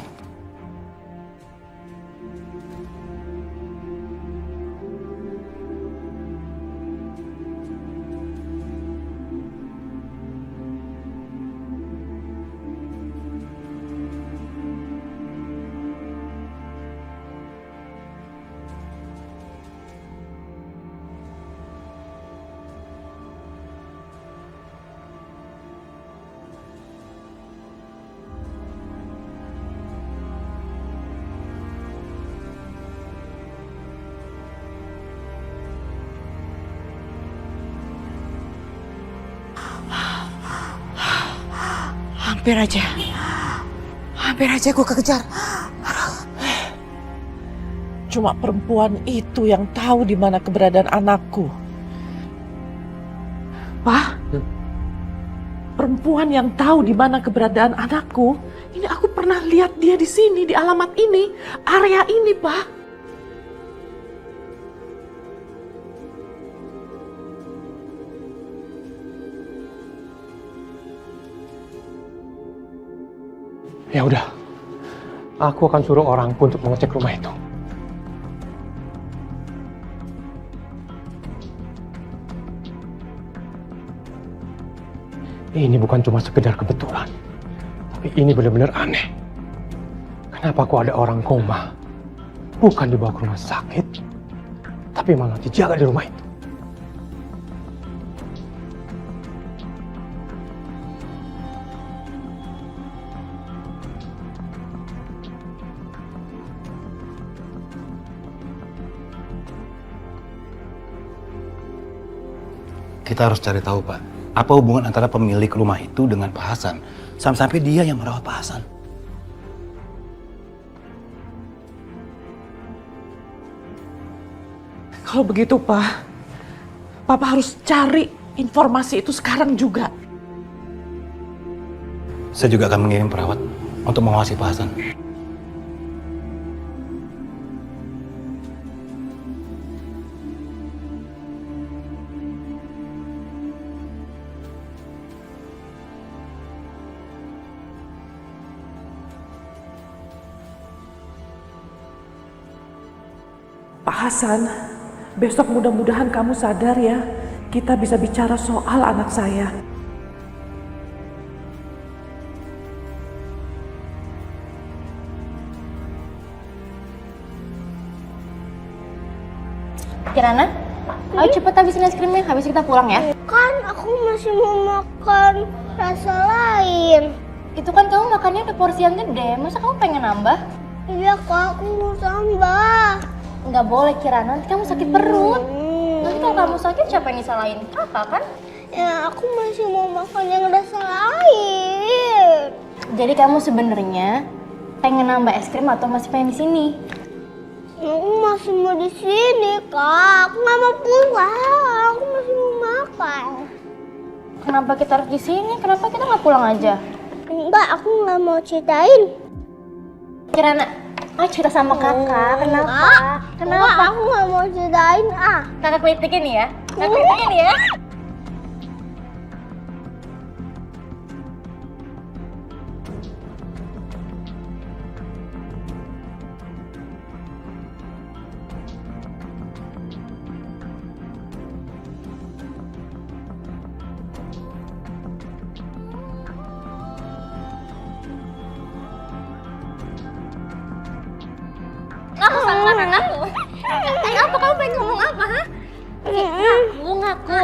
Hampir aja gue kekejar. Cuma perempuan itu yang tahu di mana keberadaan anakku. Pak, perempuan yang tahu di mana keberadaan anakku, ini aku pernah lihat dia di sini, di alamat ini, area ini, Pak. Ya udah, aku akan suruh orangku untuk mengecek rumah itu. Ini bukan cuma sekedar kebetulan, tapi ini benar-benar aneh. Kenapa kok ada orang koma, bukan dibawa ke rumah sakit, tapi malah dijaga di rumah itu? Kita harus cari tahu, Pak, apa hubungan antara pemilik rumah itu dengan Pak Hasan, sampai-sampai dia yang merawat Pak Hasan. Kalau begitu, Pak, Papa harus cari informasi itu sekarang juga. Saya juga akan mengirim perawat untuk mengawasi Pak Hasan. Pak Hasan, besok mudah-mudahan kamu sadar ya, kita bisa bicara soal anak saya. Kirana, ayo cepet habisin es krimnya, habis kita pulang ya. Kan aku masih mau makan rasa lain. Itu kan kamu makannya udah porsi yang gede, masa kamu pengen nambah? Iya kak, aku mau tambah. Nggak boleh Kirana, nanti kamu sakit perut. Nanti kalau kamu sakit siapa yang disalahin? Kakak kan? Ya aku masih mau makan yang rasa lain. Jadi kamu sebenarnya pengen nambah es krim atau masih pengen di sini? Aku masih mau di sini kak, aku nggak mau pulang, aku masih mau makan. Kenapa kita harus di sini? Kenapa kita nggak pulang aja? Enggak, aku nggak mau ceritain. Kirana, ayo cerita sama kakak. Kenapa? Kenapa? Enggak, aku nggak mau ceritain ah. Kakak kritikin ya. Kakak kritikin ya. sembarangan. Apa kamu pengen ngomong apa, ha? Ngaku, ngaku.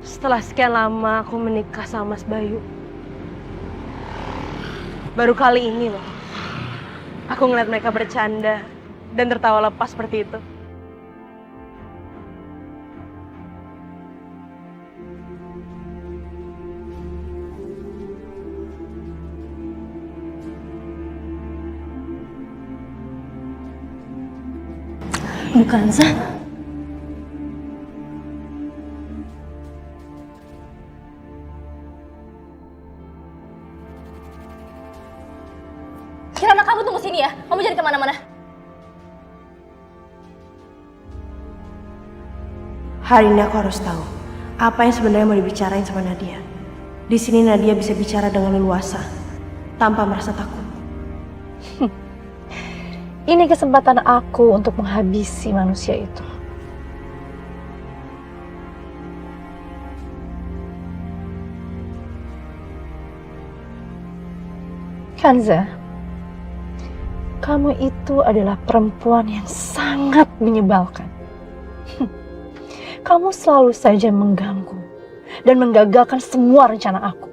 Setelah sekian lama aku menikah sama Mas Bayu, baru kali ini loh aku ngeliat mereka bercanda dan tertawa lepas seperti itu. Bukan, Sa. Kirana, kamu tunggu sini ya. Kamu jangan kemana-mana. Hari ini aku harus tahu apa yang sebenarnya mau dibicarain sama Nadia. Di sini Nadia bisa bicara dengan leluasa tanpa merasa takut. Ini kesempatan aku untuk menghabisi manusia itu. Kanza, kamu itu adalah perempuan yang sangat menyebalkan. Kamu selalu saja mengganggu dan menggagalkan semua rencana aku.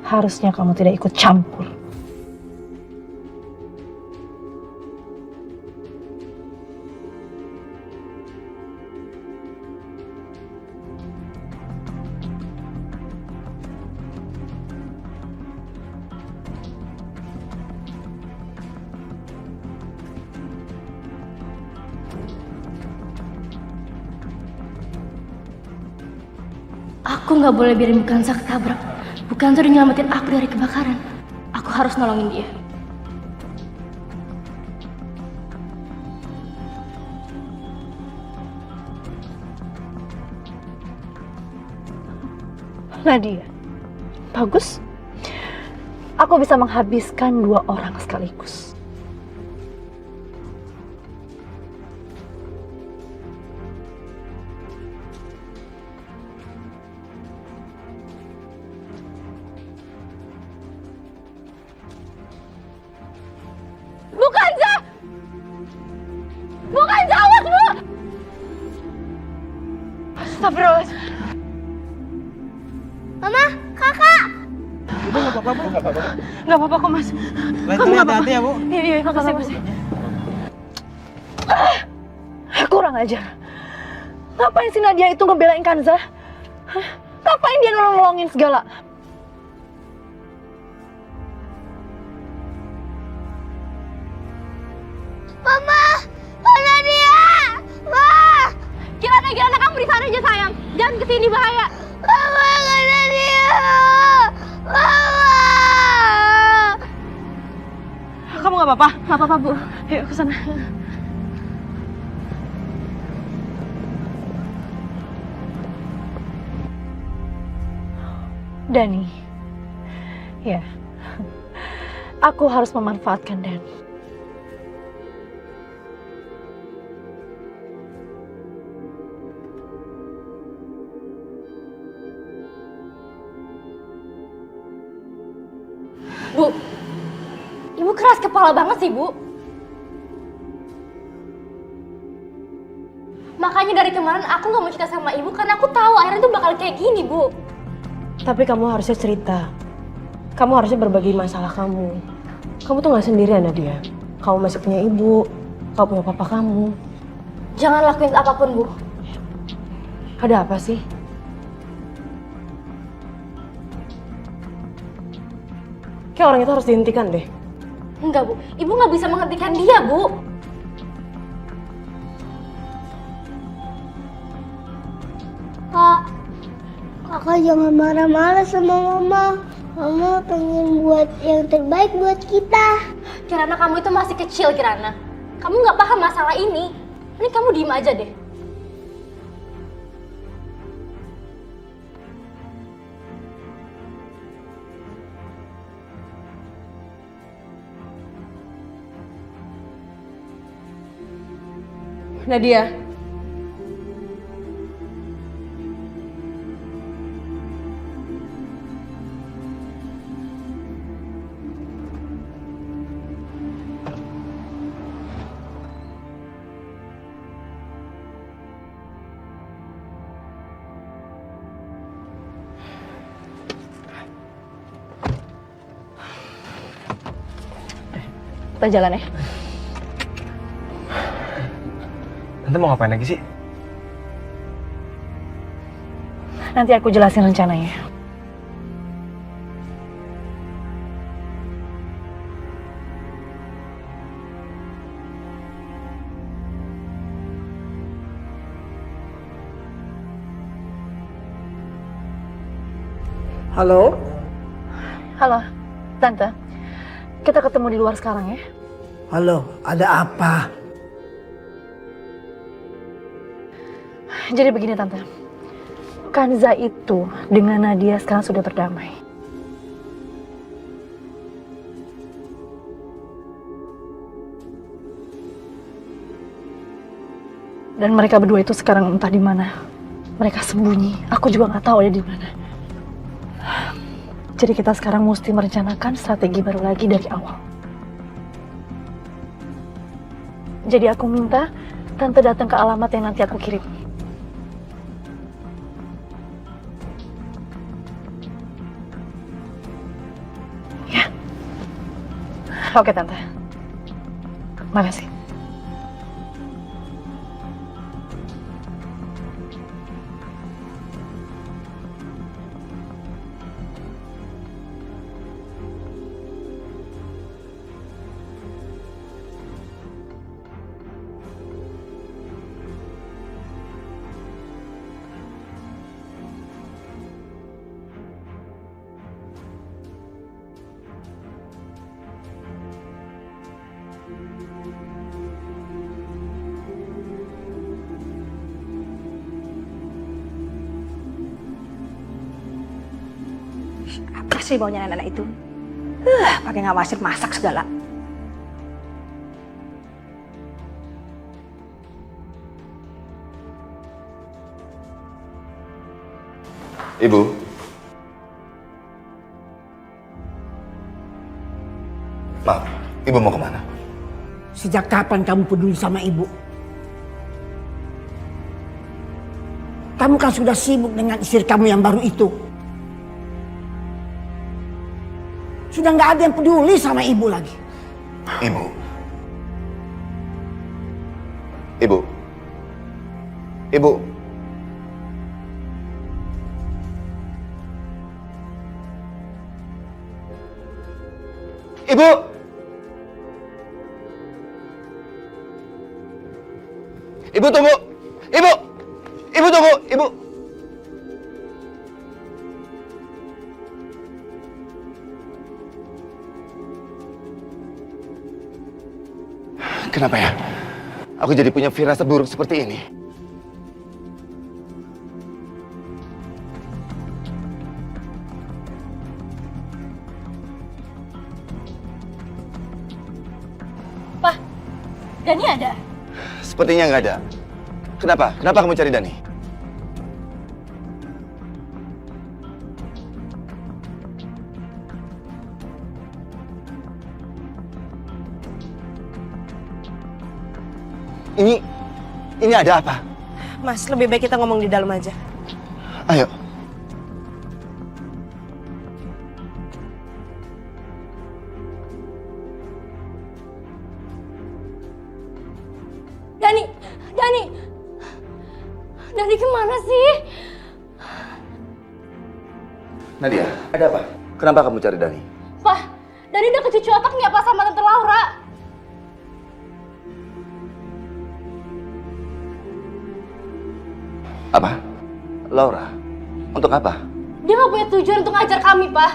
Harusnya kamu tidak ikut campur. Aku nggak boleh biarin Bukanza ketabrak. Bukanza udah nyelamatin aku dari kebakaran. Aku harus nolongin dia. Nadia, bagus. Aku bisa menghabiskan 2 orang sekaligus. Bukanza! Bukanza, awas lu! Astagfirullah. Mama, kakak. Ibu nggak apa-apa, Bu? Nggak apa-apa kok, Mas. Kamu hati-hati ya, Bu. Iya, makasih, Mas. Kurang ajar. Ngapain si Nadia itu ngebelain Kanza? Hah? Ngapain dia nolongin segala? Mama, mana dia? Ma, Kirana, kamu di sana aja sayang. Jangan kesini, bahaya. Mama, mana dia? Mama. Kamu nggak apa-apa? Nggak apa-apa, Bu. Yuk ke sana. Dani. Ya. Aku harus memanfaatkan Dan. Bu, Ibu keras kepala banget sih, Bu. Makanya dari kemarin aku nggak mau cerita sama Ibu karena aku tahu akhirnya tuh bakal kayak gini, Bu. Tapi kamu harusnya cerita. Kamu harusnya berbagi masalah kamu. Kamu tuh nggak sendirian, Nadia. Kamu masih punya ibu. Kamu punya papa kamu. Jangan lakuin apapun, Bu. Ada apa sih? Kayak orang itu harus dihentikan deh. Enggak, Bu. Ibu nggak bisa menghentikan dia, Bu. Kak, kakak jangan marah-marah sama mama. Mama pengen buat yang terbaik buat kita. Kirana, kamu itu masih kecil, Kirana. Kamu nggak paham masalah ini. Ini kamu diem aja deh. Nadia. Kita jalan ya. Tante mau ngapain lagi sih? Nanti aku jelasin rencananya. Halo? Halo, Tante. Kita ketemu di luar sekarang ya. Halo, ada apa? Jadi begini Tante. Kanza itu dengan Nadia sekarang sudah berdamai. Dan mereka berdua itu sekarang entah di mana. Mereka sembunyi. Aku juga nggak tahu ada di mana. Jadi kita sekarang mesti merencanakan strategi baru lagi dari awal. Jadi aku minta Tante datang ke alamat yang nanti aku kirim. Ya. Oke Tante. Makasih. Apa sih maunya anak-anak itu? Pakai ngawasin masak segala. Ibu. Maaf, ibu mau kemana? Sejak kapan kamu peduli sama ibu? Kamu kan sudah sibuk dengan istri kamu yang baru itu. Sudah nggak ada yang peduli sama ibu lagi. Ibu. Ibu. Ibu. Ibu. Ibu tunggu. Ibu. Ibu tunggu. Ibu. Kenapa ya? Aku jadi punya firasat buruk seperti ini. Pak, Dani ada? Sepertinya nggak ada. Kenapa? Kenapa kamu cari Dani? Ini ada apa? Mas, lebih baik kita ngomong di dalam aja. Ayo. Dani kemana sih? Nadia, ada apa? Kenapa kamu cari Dani? Pak, Dani udah kecucu otaknya Pak sama Tante Laura. Apa? Laura? Untuk apa? Dia nggak punya tujuan untuk ngajar kami, Pak.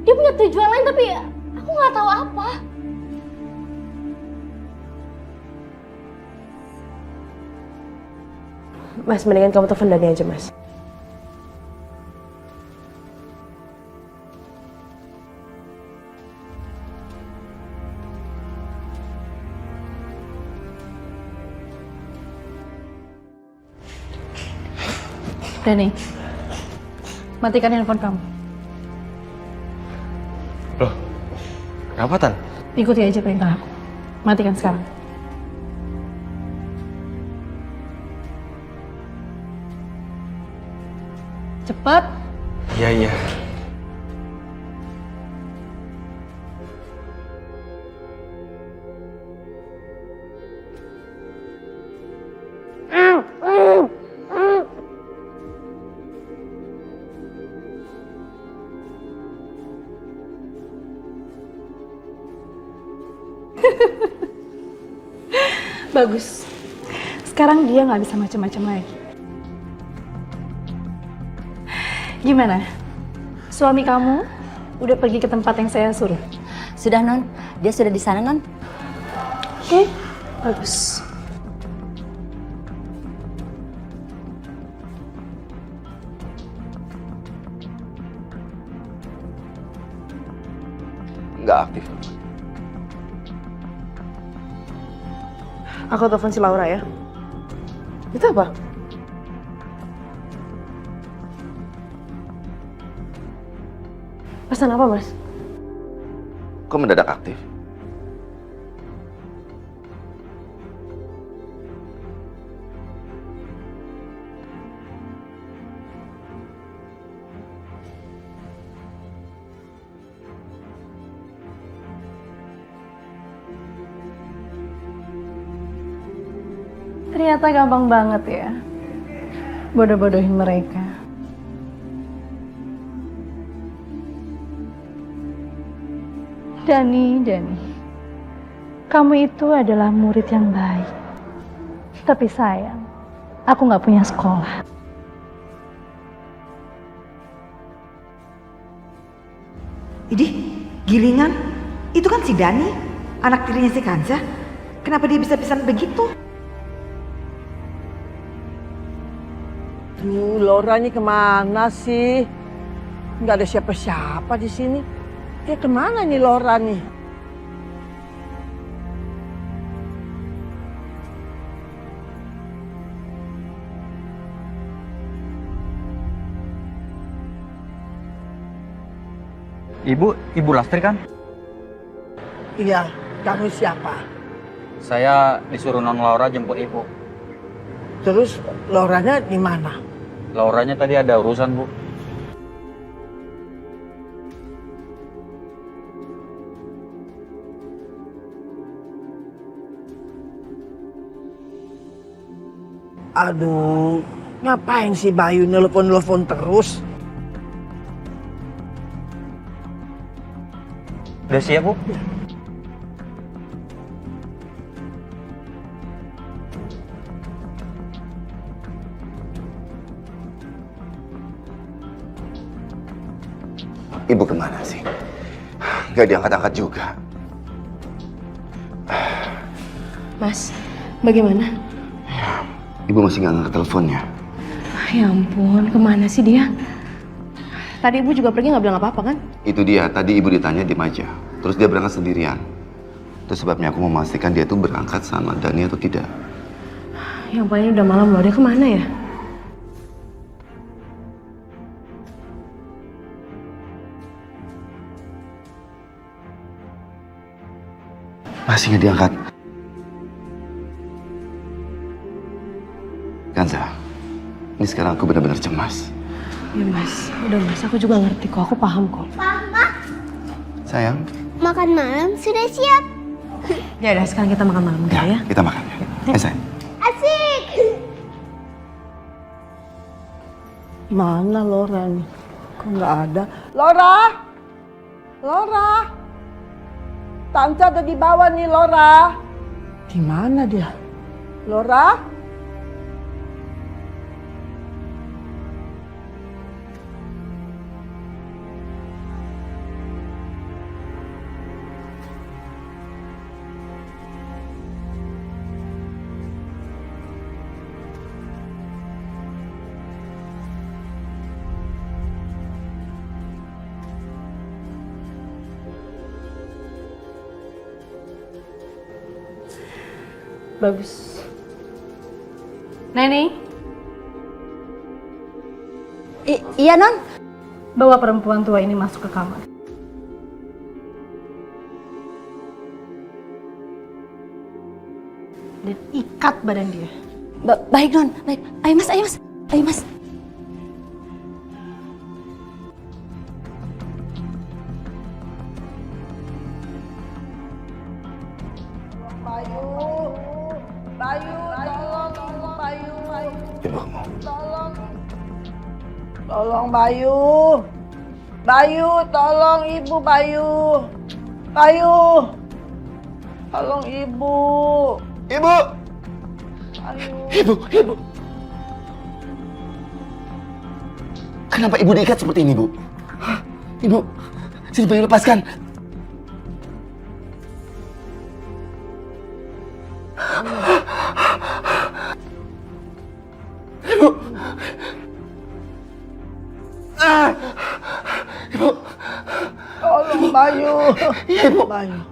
Dia punya tujuan lain tapi ya, aku nggak tahu apa. Mas, mendingan kamu telepon Dani aja, Mas. Dani, matikan handphone kamu. Loh, kenapa Tan? Ikuti aja perintah aku. Matikan sekarang. Cepat. Iya. Bagus. Sekarang dia nggak bisa macam-macam lagi. Gimana? Suami kamu udah pergi ke tempat yang saya suruh? Sudah, Non. Dia sudah di sana, Non. Oke, bagus. Nggak aktif. Aku telepon si Laura ya. Itu apa? Pesan apa, Mas? Kok mendadak aktif? Ternyata gampang banget ya bodoh-bodohin mereka. Dani, kamu itu adalah murid yang baik. Tapi sayang, aku nggak punya sekolah. Idih, gilingan. Itu kan si Dani, anak tirinya si Kanza. Kenapa dia bisa pesan begitu? Laura ini kemana sih? Nggak ada siapa-siapa di sini. Dia kemana nih Laura nih? Ibu Lastri kan? Iya, kamu siapa? Saya disuruh Non Laura jemput ibu. Terus Lauranya di mana? Lauranya tadi ada urusan, Bu. Aduh, ngapain sih Bayu nelpon-nelpon terus? Udah siap, Bu? Ibu kemana sih? Gak diangkat-angkat juga. Mas, bagaimana? Ibu masih nggak ngangkat teleponnya. Ya ampun, kemana sih dia? Tadi ibu juga pergi nggak bilang apa-apa kan? Itu dia, tadi ibu ditanya diem aja. Terus dia berangkat sendirian. Itu sebabnya aku mau memastikan dia tuh berangkat sama Dani atau tidak. Yang paling udah malam loh, dia kemana ya? Masih nggak diangkat. Kanza, ini sekarang aku benar-benar cemas. Ya mas, udah mas, aku juga ngerti kok, aku paham kok. Mama, Sayang, makan malam sudah siap. Ya udah, sekarang kita makan malam dulu ya. kita makan ya. Sayang. Asik. Mana Laura nih? Kok nggak ada? Laura! Laura! Tante ada di bawah nih Laura. Di mana dia? Laura? Bagus. Neni, Iya, Non. bawa perempuan tua ini masuk ke kamar. Dan ikat badan dia. Baik, Non. Baik. Ayo, Mas. Ayo, Mas. Ayo, Mas. Bayu, tolong Bayu. Ibu kamu. Tolong Bayu. Bayu, tolong ibu Bayu. Bayu. Tolong ibu. Ibu! Ibu! Kenapa ibu diikat seperti ini, Bu? Ibu, sini Bayu lepaskan. Ibu! Ibu! Tolong Bayu. Ibu! Bayu.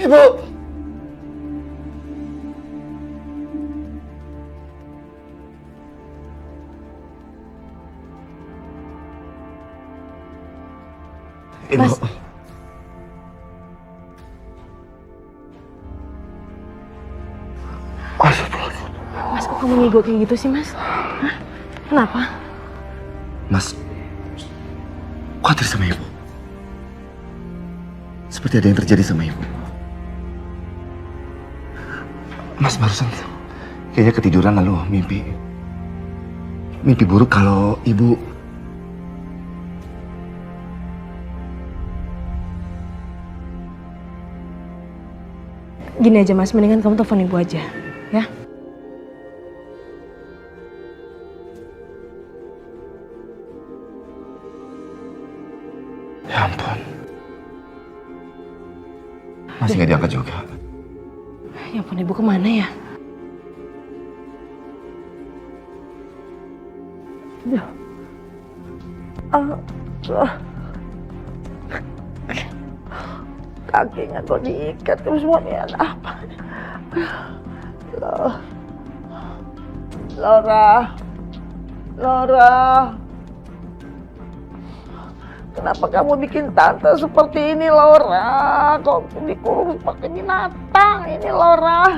Ibu! Ibu. Mas. Mas, kok kamu ngigo kayak gitu sih, Mas? Hah? Kenapa? Mas, khawatir sama ibu. Seperti ada yang terjadi sama ibu. Mas barusan kayaknya ketiduran lalu mimpi buruk kalau ibu. Gini aja, Mas, mendingan kamu telepon ibu aja, ya? Ya ampun. Masih nggak diangkat juga. Ya ampun, ibu kemana ya? Kakinya kok diikat terus semuanya ada apa? Laura. Kenapa kamu bikin tante seperti ini, Laura? Kok dikurung seperti binatang ini, Laura?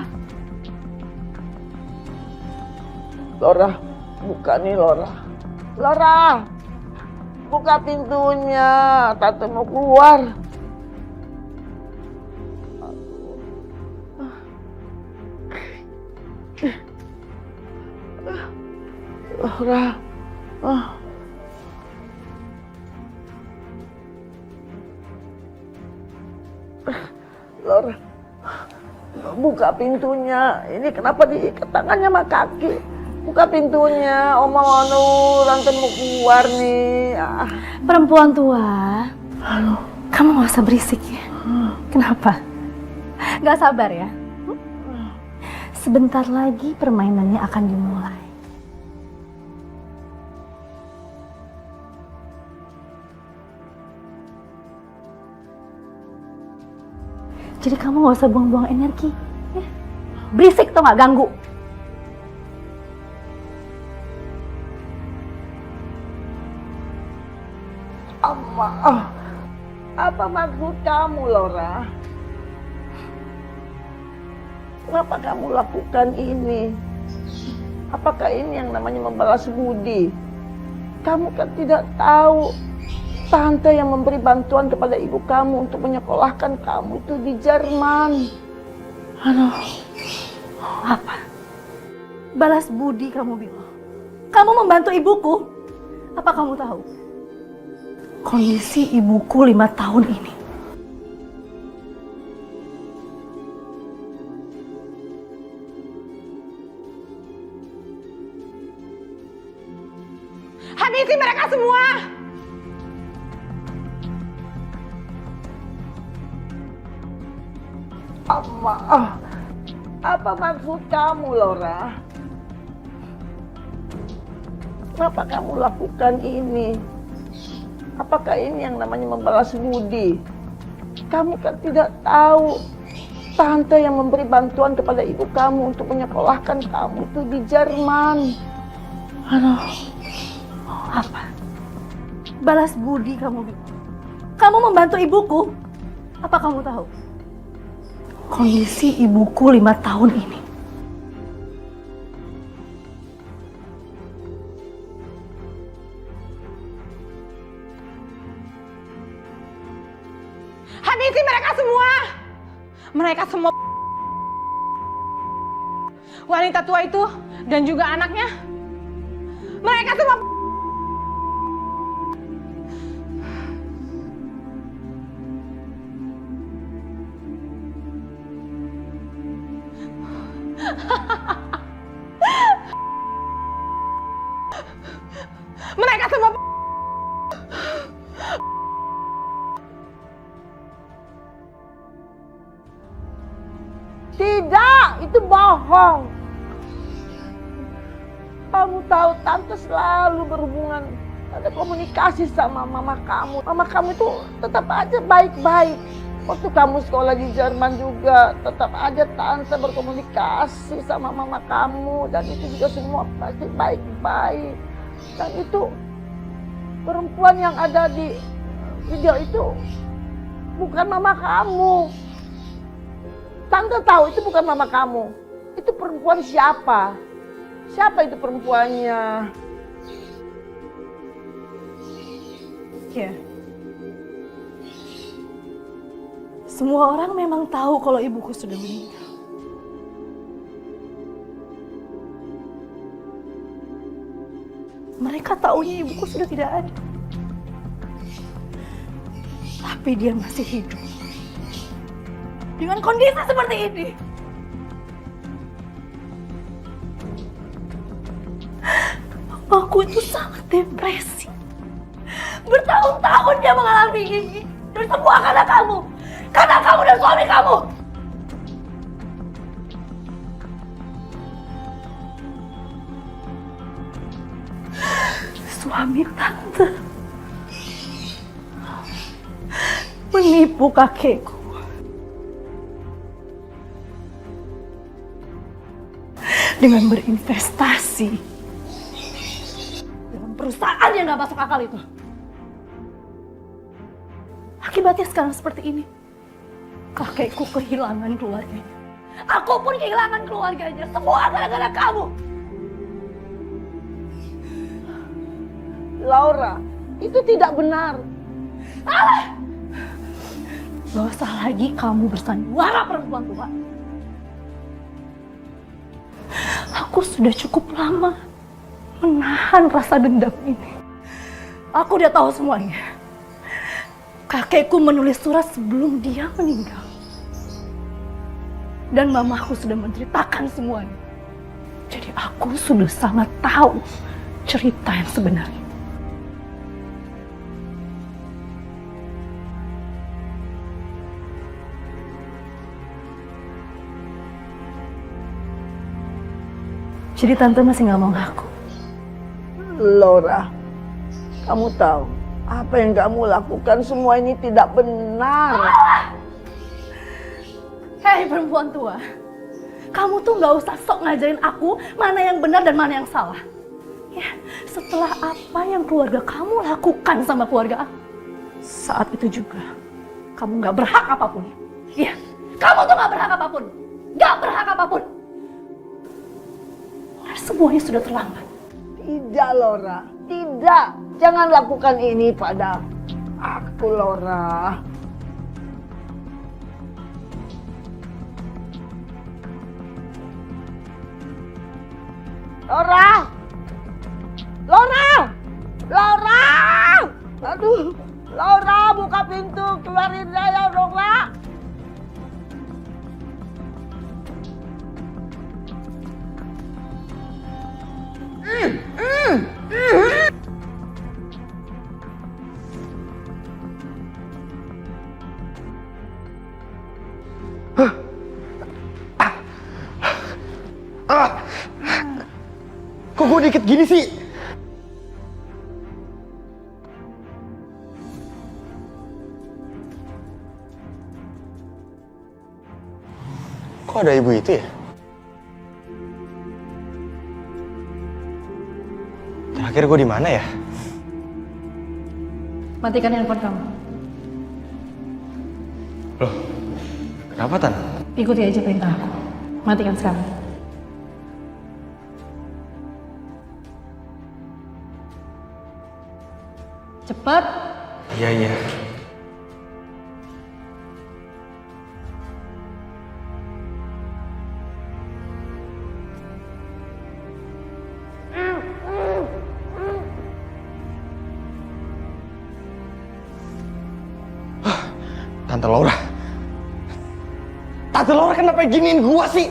Laura, buka nih, Laura. Laura, buka pintunya. Tante mau keluar. Laura. Laura, buka pintunya. Ini kenapa diikat tangannya sama kaki? Buka pintunya, Oma Wanu, Tante mau keluar nih. Perempuan tua, kamu gak usah berisik ya. Kenapa? Gak sabar ya? Sebentar lagi permainannya akan dimulai. Jadi kamu gak usah buang-buang energi. Ya. Berisik tuh gak ganggu. Apa maksud kamu, Laura? Kenapa kamu lakukan ini? Apakah ini yang namanya membalas budi? Kamu kan tidak tahu tante yang memberi bantuan kepada ibu kamu untuk menyekolahkan kamu itu di Jerman. Aduh, apa? Balas budi kamu bilang? Kamu membantu ibuku? Apa kamu tahu? Kondisi ibuku 5 tahun ini. Habisi mereka semua! Apa maksud kamu, Laura? Kenapa kamu lakukan ini? Apakah ini yang namanya membalas budi? Kamu kan tidak tahu tante yang memberi bantuan kepada ibu kamu untuk menyekolahkan kamu itu di Jerman. Aduh, apa? Balas budi kamu bilang? Kamu membantu ibuku? Apa kamu tahu? Kondisi ibuku 5 tahun ini. Habisi mereka semua! Mereka semua wanita tua itu dan juga anaknya, mereka semua mereka semua Tidak, itu bohong. Kamu tahu tante selalu berhubungan, ada komunikasi sama mama kamu. Mama kamu itu tetap aja baik-baik. Waktu kamu sekolah di Jerman juga, tetap aja tante berkomunikasi sama mama kamu. Dan itu juga semua pasti baik-baik. Dan itu perempuan yang ada di video itu bukan mama kamu. Tante tahu itu bukan mama kamu. Itu perempuan siapa? Siapa itu perempuannya? Ya. Semua orang memang tahu kalau ibuku sudah meninggal. Mereka taunya ibuku sudah tidak ada. Tapi dia masih hidup. Dengan kondisi seperti ini. Aku itu sangat depresi. Bertahun-tahun dia mengalami ini. Dan semua karena kamu. Karena kamu dan suami kamu. Suami tante menipu kakekku. Dengan berinvestasi dalam perusahaan yang gak masuk akal itu. Akibatnya sekarang seperti ini. Kakekku kehilangan keluarganya. Aku pun kehilangan keluarganya. Semua gara-gara kamu. Laura, itu tidak benar. Alah! Gak usah lagi kamu bersandiwara perempuan tua. Aku sudah cukup lama menahan rasa dendam ini. Aku udah tahu semuanya. Kakekku menulis surat sebelum dia meninggal. Dan mamaku sudah menceritakan semuanya. Jadi aku sudah sangat tahu cerita yang sebenarnya. Jadi tante masih gak mau ngaku. Laura, kamu tahu apa yang kamu lakukan semua ini tidak benar. Hei perempuan tua, kamu tuh gak usah sok ngajarin aku mana yang benar dan mana yang salah. Ya, setelah apa yang keluarga kamu lakukan sama keluarga aku, saat itu juga kamu gak berhak apapun. Iya, kamu tuh gak berhak apapun. Gak berhak apapun. Semuanya sudah terlambat. Tidak, Laura. Tidak. Jangan lakukan ini pada aku, Laura. Laura! Laura! Laura! Aduh, Laura, buka pintu. Keluarin saya, Laura. Kok gue dikit gini sih? Kok ada ibu itu ya? Terakhir gue di mana ya? Matikan handphone kamu. Loh, kenapa Tan? Ikuti aja perintah aku. Matikan sekarang. Cepat. Iya, iya. Tante Laura. Tante Laura kenapa giniin gua sih?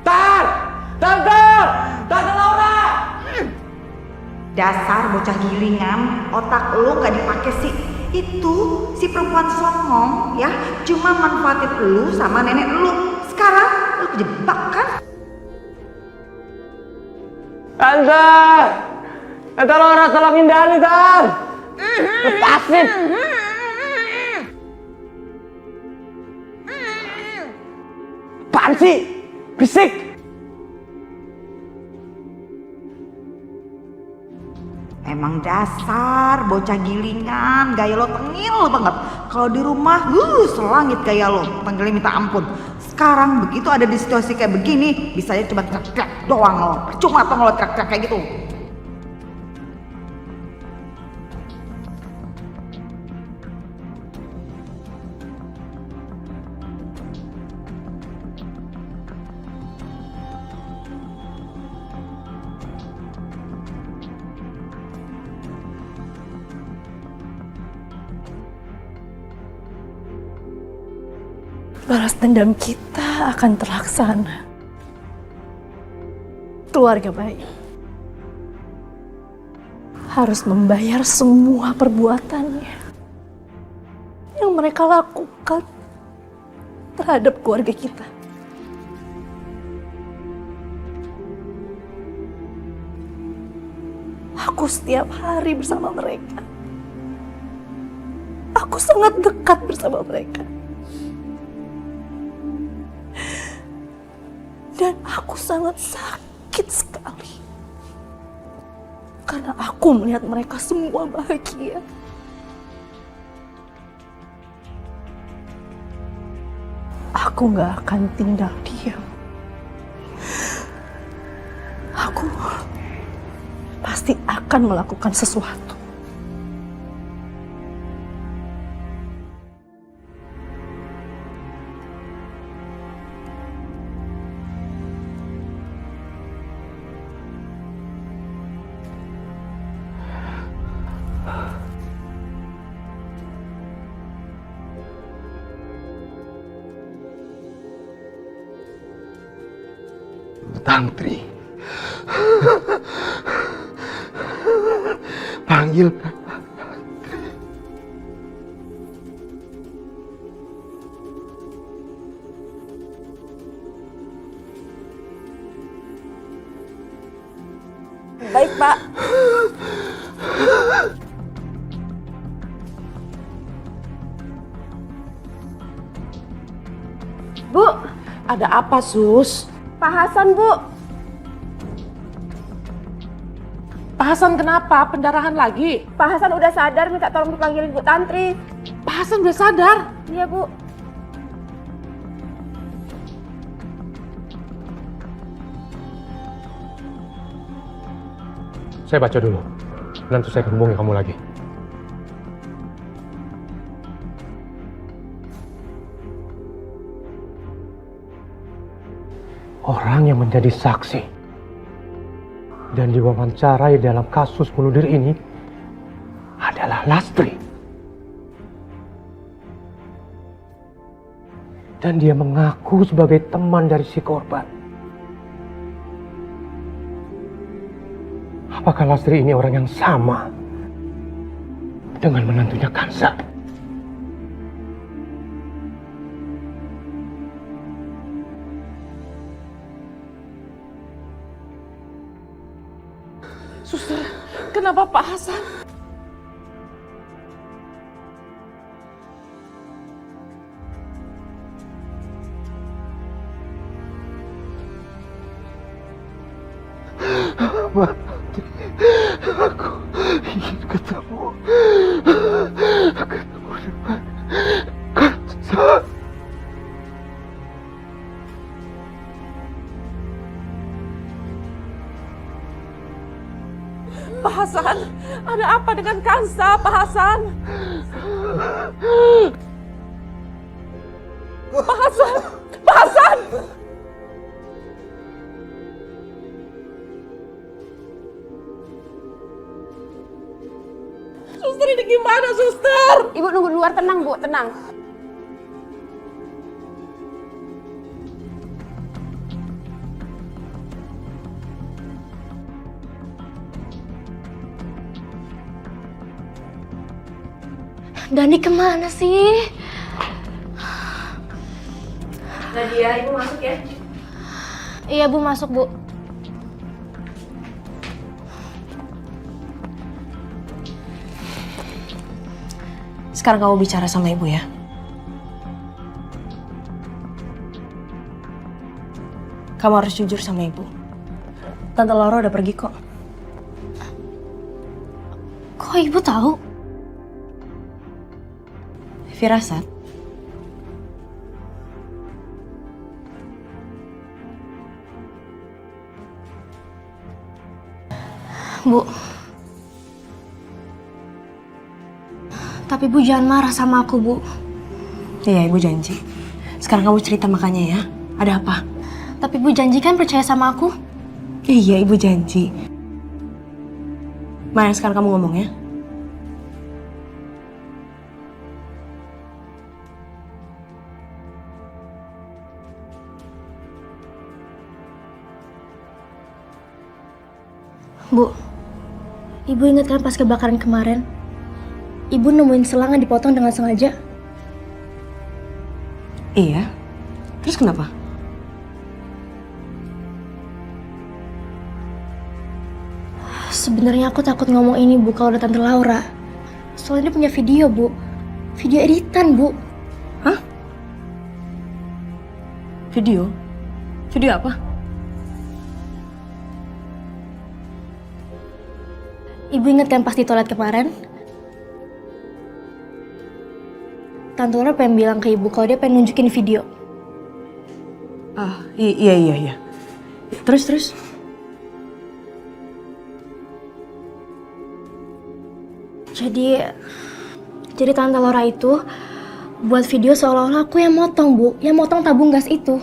Tante Laura! Dasar bocah gilingan, otak lu gak dipakai sih. Itu si perempuan songong ya, cuma manfaatin lu sama nenek lu. Sekarang lu kejebak kan? Tante Laura tolongin Dani, Tante! Lepasin! Apaan sih? Bisik! Emang dasar bocah gilingan, gaya lo tengil banget. Kalau di rumah, selangit gaya lo, panggilnya minta ampun. Sekarang begitu ada di situasi kayak begini, bisa aja cuma teriak-teriak doang lo. Percuma atau lo teriak-teriak kayak gitu. Balas dendam kita akan terlaksana. Keluarga baik harus membayar semua perbuatannya yang mereka lakukan terhadap keluarga kita. Aku setiap hari bersama mereka. Aku sangat dekat bersama mereka. Dan aku sangat sakit sekali karena aku melihat mereka semua bahagia. Aku gak akan tinggal diam. Aku pasti akan melakukan sesuatu. Tantri. Panggil Baik, Pak. Bu, ada apa, Sus? Pak Hasan, Bu. Pak Hasan kenapa? Pendarahan lagi? Pak Hasan udah sadar, minta tolong dipanggilin Bu Tantri. Pak Hasan udah sadar? Iya, Bu. Saya baca dulu. Nanti saya akan hubungi kamu lagi. Orang yang menjadi saksi dan diwawancarai dalam kasus bunuh diri ini adalah Lastri. Dan dia mengaku sebagai teman dari si korban. Apakah Lastri ini orang yang sama dengan menantunya Kansa? Suster, kenapa Pak Hasan? Aku ingin ketemu dengan Kansa. Pak Hasan, ada apa dengan Kansa, Pak Hasan? Pak Hasan! Pak Hasan! Suster, ini gimana, Suster? Ibu nunggu di luar, tenang, Bu, tenang. Dani kemana sih? Nadia, Ibu masuk ya. Iya Bu, masuk Bu. Sekarang kamu bicara sama Ibu ya. Kamu harus jujur sama Ibu. Tante Laura udah pergi kok. Kok Ibu tahu? Firasat. Bu. Tapi Bu jangan marah sama aku, Bu. Iya, Ibu janji. Sekarang kamu cerita makanya ya. Ada apa? Tapi Bu janji kan percaya sama aku? Iya, Ibu janji. Mana sekarang kamu ngomong ya? Bu, Ibu ingat kan pas kebakaran kemarin? Ibu nemuin selang yang dipotong dengan sengaja. Iya. Terus kenapa? Sebenarnya aku takut ngomong ini Bu kalau udah Tante Laura. Soalnya dia punya video Bu. Video editan Bu. Hah? Video? Video apa? Ibu ingat kan pas di toilet kemarin? Tante Laura pengen bilang ke Ibu kalau dia pengen nunjukin video. Ah, iya. Terus? Jadi Tante Laura itu buat video seolah-olah aku yang motong, Bu. Yang motong tabung gas itu.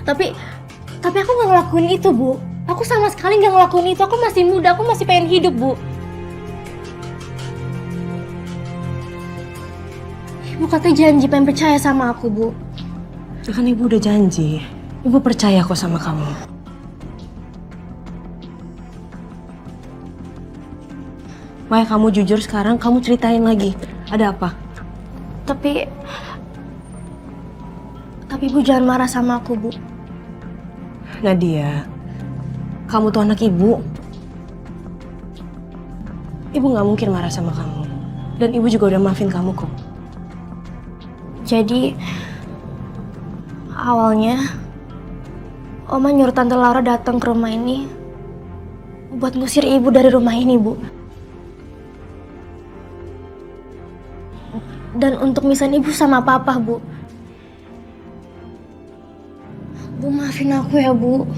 Tapi aku nggak ngelakuin itu, Bu. Aku sama sekali nggak ngelakuin itu. Aku masih muda, aku masih pengen hidup, Bu. Ibu katanya janji pengen percaya sama aku, Bu. Kan Ibu udah janji. Ibu percaya kok sama kamu. Maya, kamu jujur sekarang, kamu ceritain lagi. Ada apa? Tapi Ibu jangan marah sama aku, Bu. Nadia, kamu tuh anak Ibu. Ibu gak mungkin marah sama kamu. Dan Ibu juga udah maafin kamu kok. Jadi awalnya Oma nyuruh Tante Laura datang ke rumah ini buat ngusir Ibu dari rumah ini, Bu. Dan untuk misahin Ibu sama Papa, Bu. Bu, maafin aku ya, Bu.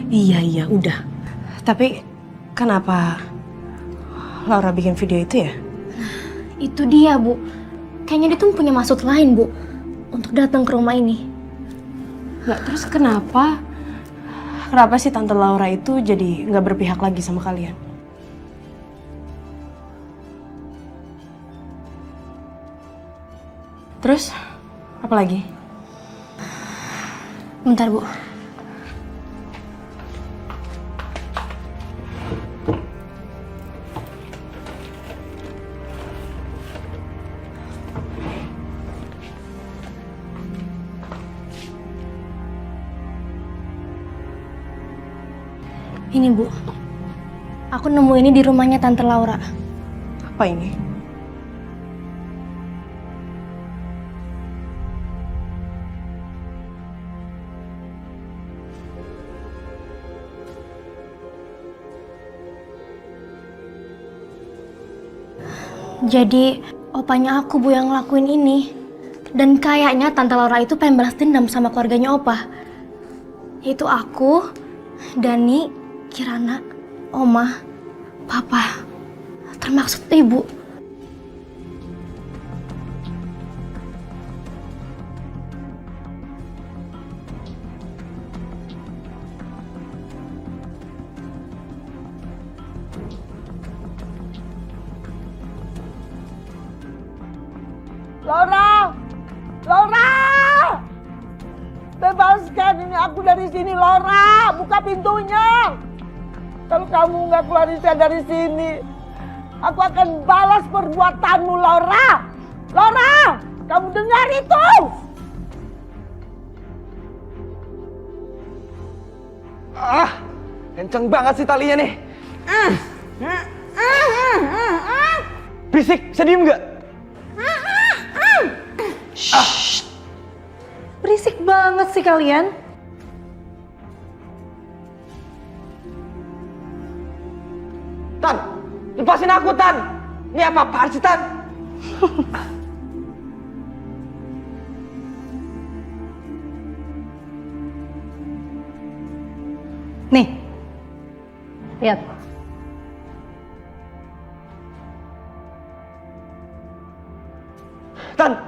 Iya, udah. Tapi kenapa Laura bikin video itu ya? Itu dia, Bu. Kayaknya dia tuh punya maksud lain, Bu. Untuk datang ke rumah ini. Nggak, terus kenapa? Kenapa sih Tante Laura itu jadi nggak berpihak lagi sama kalian? Terus, apa lagi? Bentar, Bu. Ini, Bu. Aku nemu ini di rumahnya Tante Laura. Apa ini? Jadi, opanya aku, Bu, yang ngelakuin ini. Dan kayaknya Tante Laura itu pengen balas dendam sama keluarganya Opa. Yaitu aku, Dani, Kirana, Oma, Papa, termaksud Ibu. Laura! Bebaskan ini aku dari sini, Laura! Buka pintunya! Kalau kamu nggak keluarin saya dari sini, aku akan balas perbuatanmu, Laura. Laura, kamu dengar itu? Kenceng banget sih talinya nih. Berisik, bisa diem nggak? Berisik banget sih kalian. Tan, lepasin aku, Tan. Ini apa-apaan sih, Tan? Nih, lihat. Tan,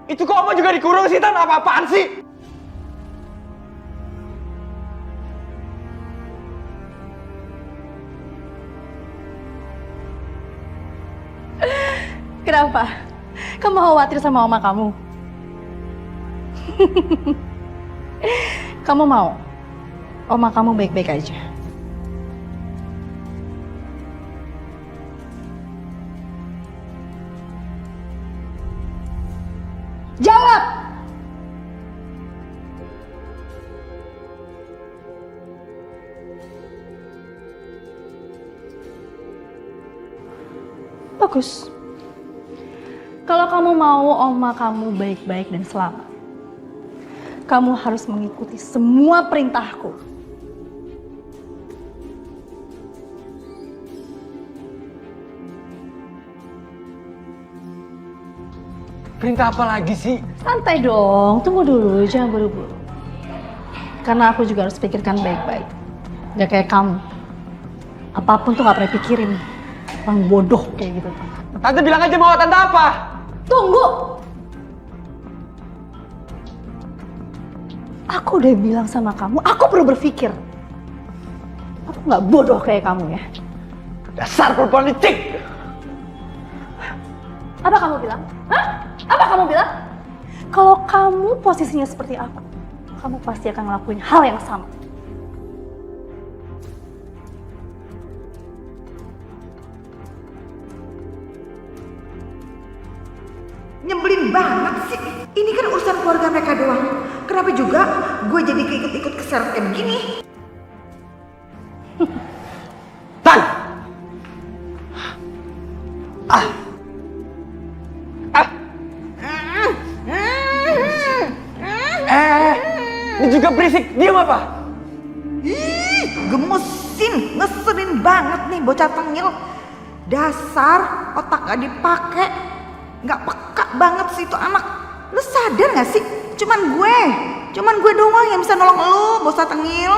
itu kok Oma juga dikurung sih, Tan? Apa-apaan sih? Kenapa? Kamu khawatir sama oma kamu? Kamu mau oma kamu baik-baik aja? Jawab! Bagus. Kalau kamu mau oma kamu baik-baik dan selamat, kamu harus mengikuti semua perintahku. Perintah apa lagi sih? Santai dong, tunggu dulu, jangan buru-buru. Karena aku juga harus pikirkan baik-baik. Gak kayak kamu. Apapun tuh gak pernah pikirin. Orang bodoh kayak gitu. Tante bilang aja mau tante apa? Tunggu! Aku udah bilang sama kamu, aku perlu berpikir. Aku gak bodoh kayak kamu ya. Dasar perempuan licik! Apa kamu bilang? Hah? Apa kamu bilang? Kalau kamu posisinya seperti aku, kamu pasti akan ngelakuin hal yang sama. Nyebelin banget sih. Ini kan urusan keluarga mereka doang. Kenapa juga gue jadi ikut-ikut keseret kayak begini? Tan! Ini juga berisik. Diam apa? Ih, gemesin, ngeselin banget nih bocah tengil. Dasar otak gak dipakai. Gak peka banget sih itu anak. Lu sadar gak sih? Cuman gue doang yang bisa nolong lu, bocah tengil.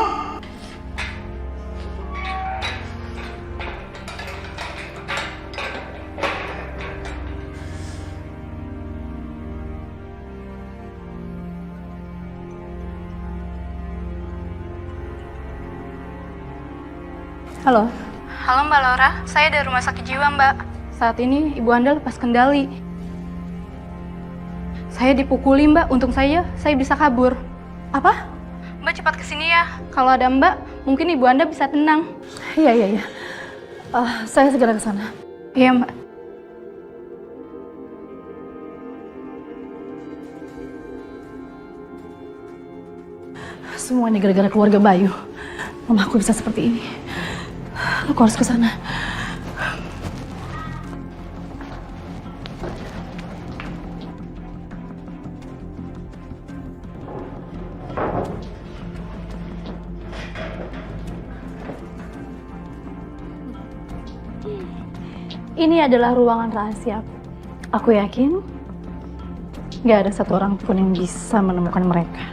Halo. Halo Mbak Laura, saya dari rumah sakit jiwa Mbak. Saat ini Ibu Anda lepas kendali. Saya dipukuli Mbak, untung saya bisa kabur. Apa? Mbak cepat kesini ya. Kalau ada Mbak, mungkin Ibu Anda bisa tenang. Iya. Saya segera ke sana. Iya Mbak. Semua ini gara-gara keluarga Bayu. Mama aku bisa seperti ini. Aku harus ke sana. Ini adalah ruangan rahasia aku. Aku yakin gak ada satu orang pun yang bisa menemukan mereka.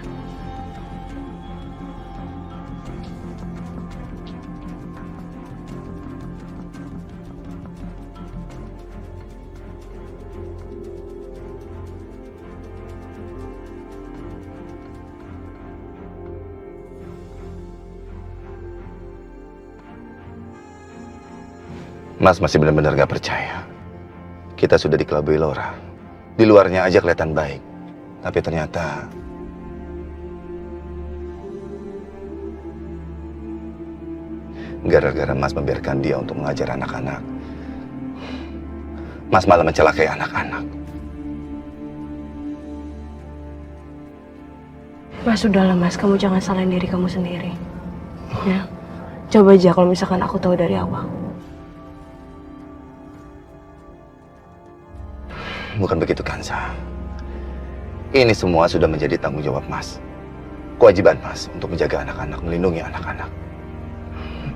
Mas masih benar-benar gak percaya. Kita sudah dikelabui Laura. Di luarnya aja kelihatan baik. Tapi ternyata... Gara-gara Mas membiarkan dia untuk mengajar anak-anak, Mas malah mencelakai anak-anak. Mas, udahlah Mas, kamu jangan salahin diri kamu sendiri. Ya, coba aja kalau misalkan aku tahu dari awal. Bukan begitu, Kansa. Ini semua sudah menjadi tanggung jawab Mas. Kewajiban Mas untuk menjaga anak-anak, melindungi anak-anak.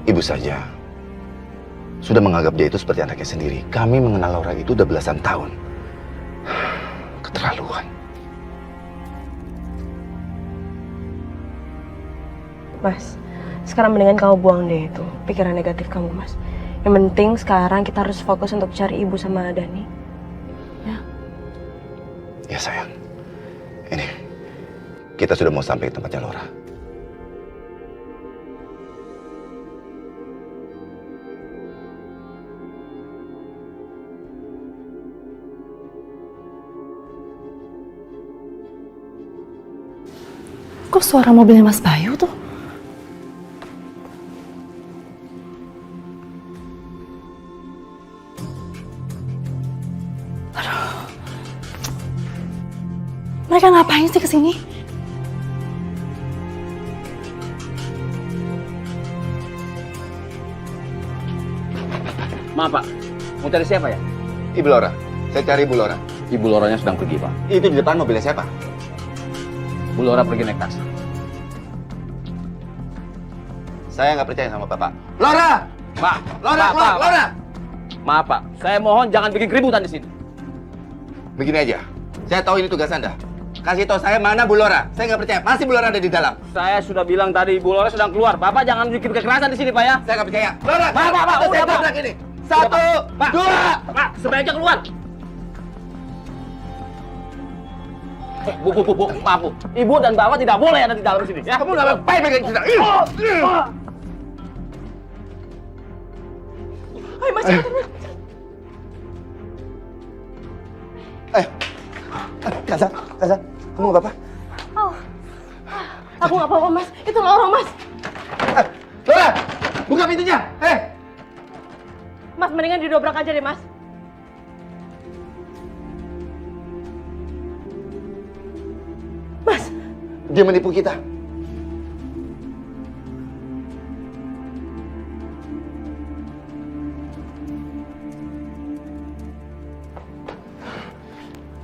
Ibu saja sudah menganggap dia itu seperti anaknya sendiri. Kami mengenal Laura itu udah belasan tahun. Keterlaluan. Mas, sekarang mendingan kamu buang deh itu pikiran negatif kamu, Mas. Yang penting sekarang kita harus fokus untuk cari ibu sama Dani. Ya. Ya sayang. Ini, kita sudah mau sampai ke tempatnya Laura. Kok suara mobilnya Mas Bayu tuh? Aduh. Mereka ngapain sih kesini? Maaf Pak, mau cari siapa ya? Ibu Laura. Saya cari Ibu Laura. Ibu Lauranya sedang pergi Pak. Itu di depan mobilnya siapa? Bu Laura pergi naik taksi. Saya nggak percaya sama Bapak. Laura! Pak, Laura, Pak, Pak, Laura! Maaf Pak, saya mohon jangan bikin keributan di sini. Begini aja, saya tahu ini tugas Anda. Kasih tahu saya mana Bu Laura. Saya nggak percaya, pasti Bu Laura ada di dalam. Saya sudah bilang tadi Bu Laura sedang keluar. Bapak jangan bikin kekerasan di sini Pak ya. Saya nggak percaya. Laura, Pak, saya udah tabrak ini. Satu, Pak, dua. Pak, sebaiknya keluar. Bu, maaf Bu. Ibu dan Bapak tidak boleh ada di dalam sini ya. Kamu nggak baik pegang kita. Ayo Mas, Kaza, kamu nggak apa-apa? Oh, aku nggak apa-apa Mas. Itu Laura Mas. Laura, buka pintunya. Mas, mendingan didobrak aja deh Mas. Mas, Dia menipu kita.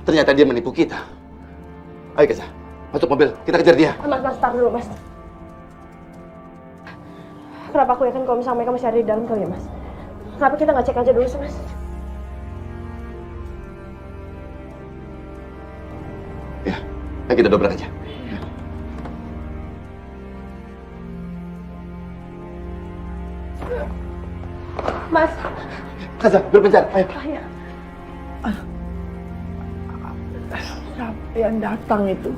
Ternyata dia menipu kita. Ayo Kaza, masuk mobil. Kita kejar dia. Mas, tar dulu Mas. Kenapa aku yakin kalau misalnya mereka masih ada di dalam kali ya Mas? Kenapa kita nggak cek aja dulu sih Mas? Ya, ayo kita dobrak aja. Mas. Kaza, berpencar. Ayo. Ayo. Siapa yang datang itu?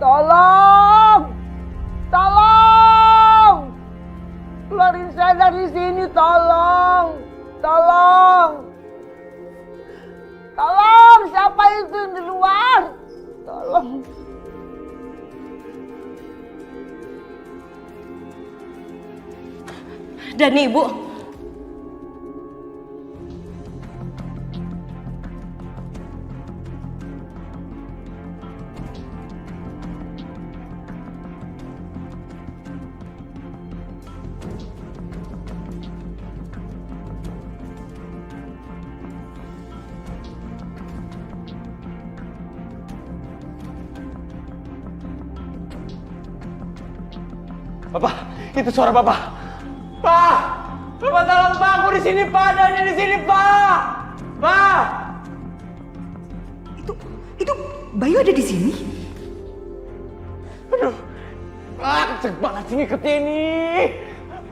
Tolong! Tolong! Keluarin saya dari sini, tolong! Tolong! Tolong! Siapa itu yang di luar? Tolong! Dani, Ibu. Bapak, itu suara Bapak. Pak! Bapak tolong Pak, aku di sini Pak, Dani di sini Pak. Pak! Itu Bayu ada di sini? Aduh. Pak, kenceng banget sini ini.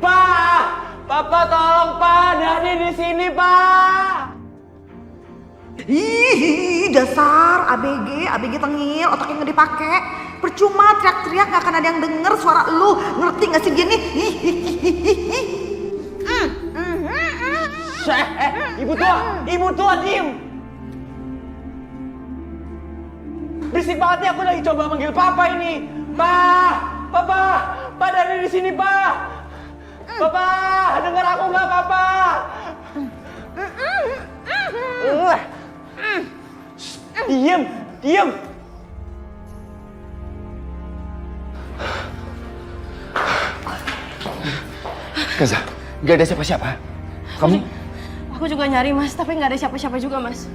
Pak! Bapak tolong Pak, Dani di sini Pak. Ih, dasar ABG tengil, otaknya nggak dipakai. Percuma teriak-teriak nggak akan ada yang denger suara lu. Ngerti nggak sih dia nih? Ibu tua diem. Berisik banget nih, aku lagi coba manggil Papa ini. Pak Dani di sini Pak. Papa, dengar aku nggak, Papa? Diam, diam. Kenza, nggak ada siapa-siapa. Kamu? Aku juga nyari Mas, tapi nggak ada siapa-siapa juga Mas.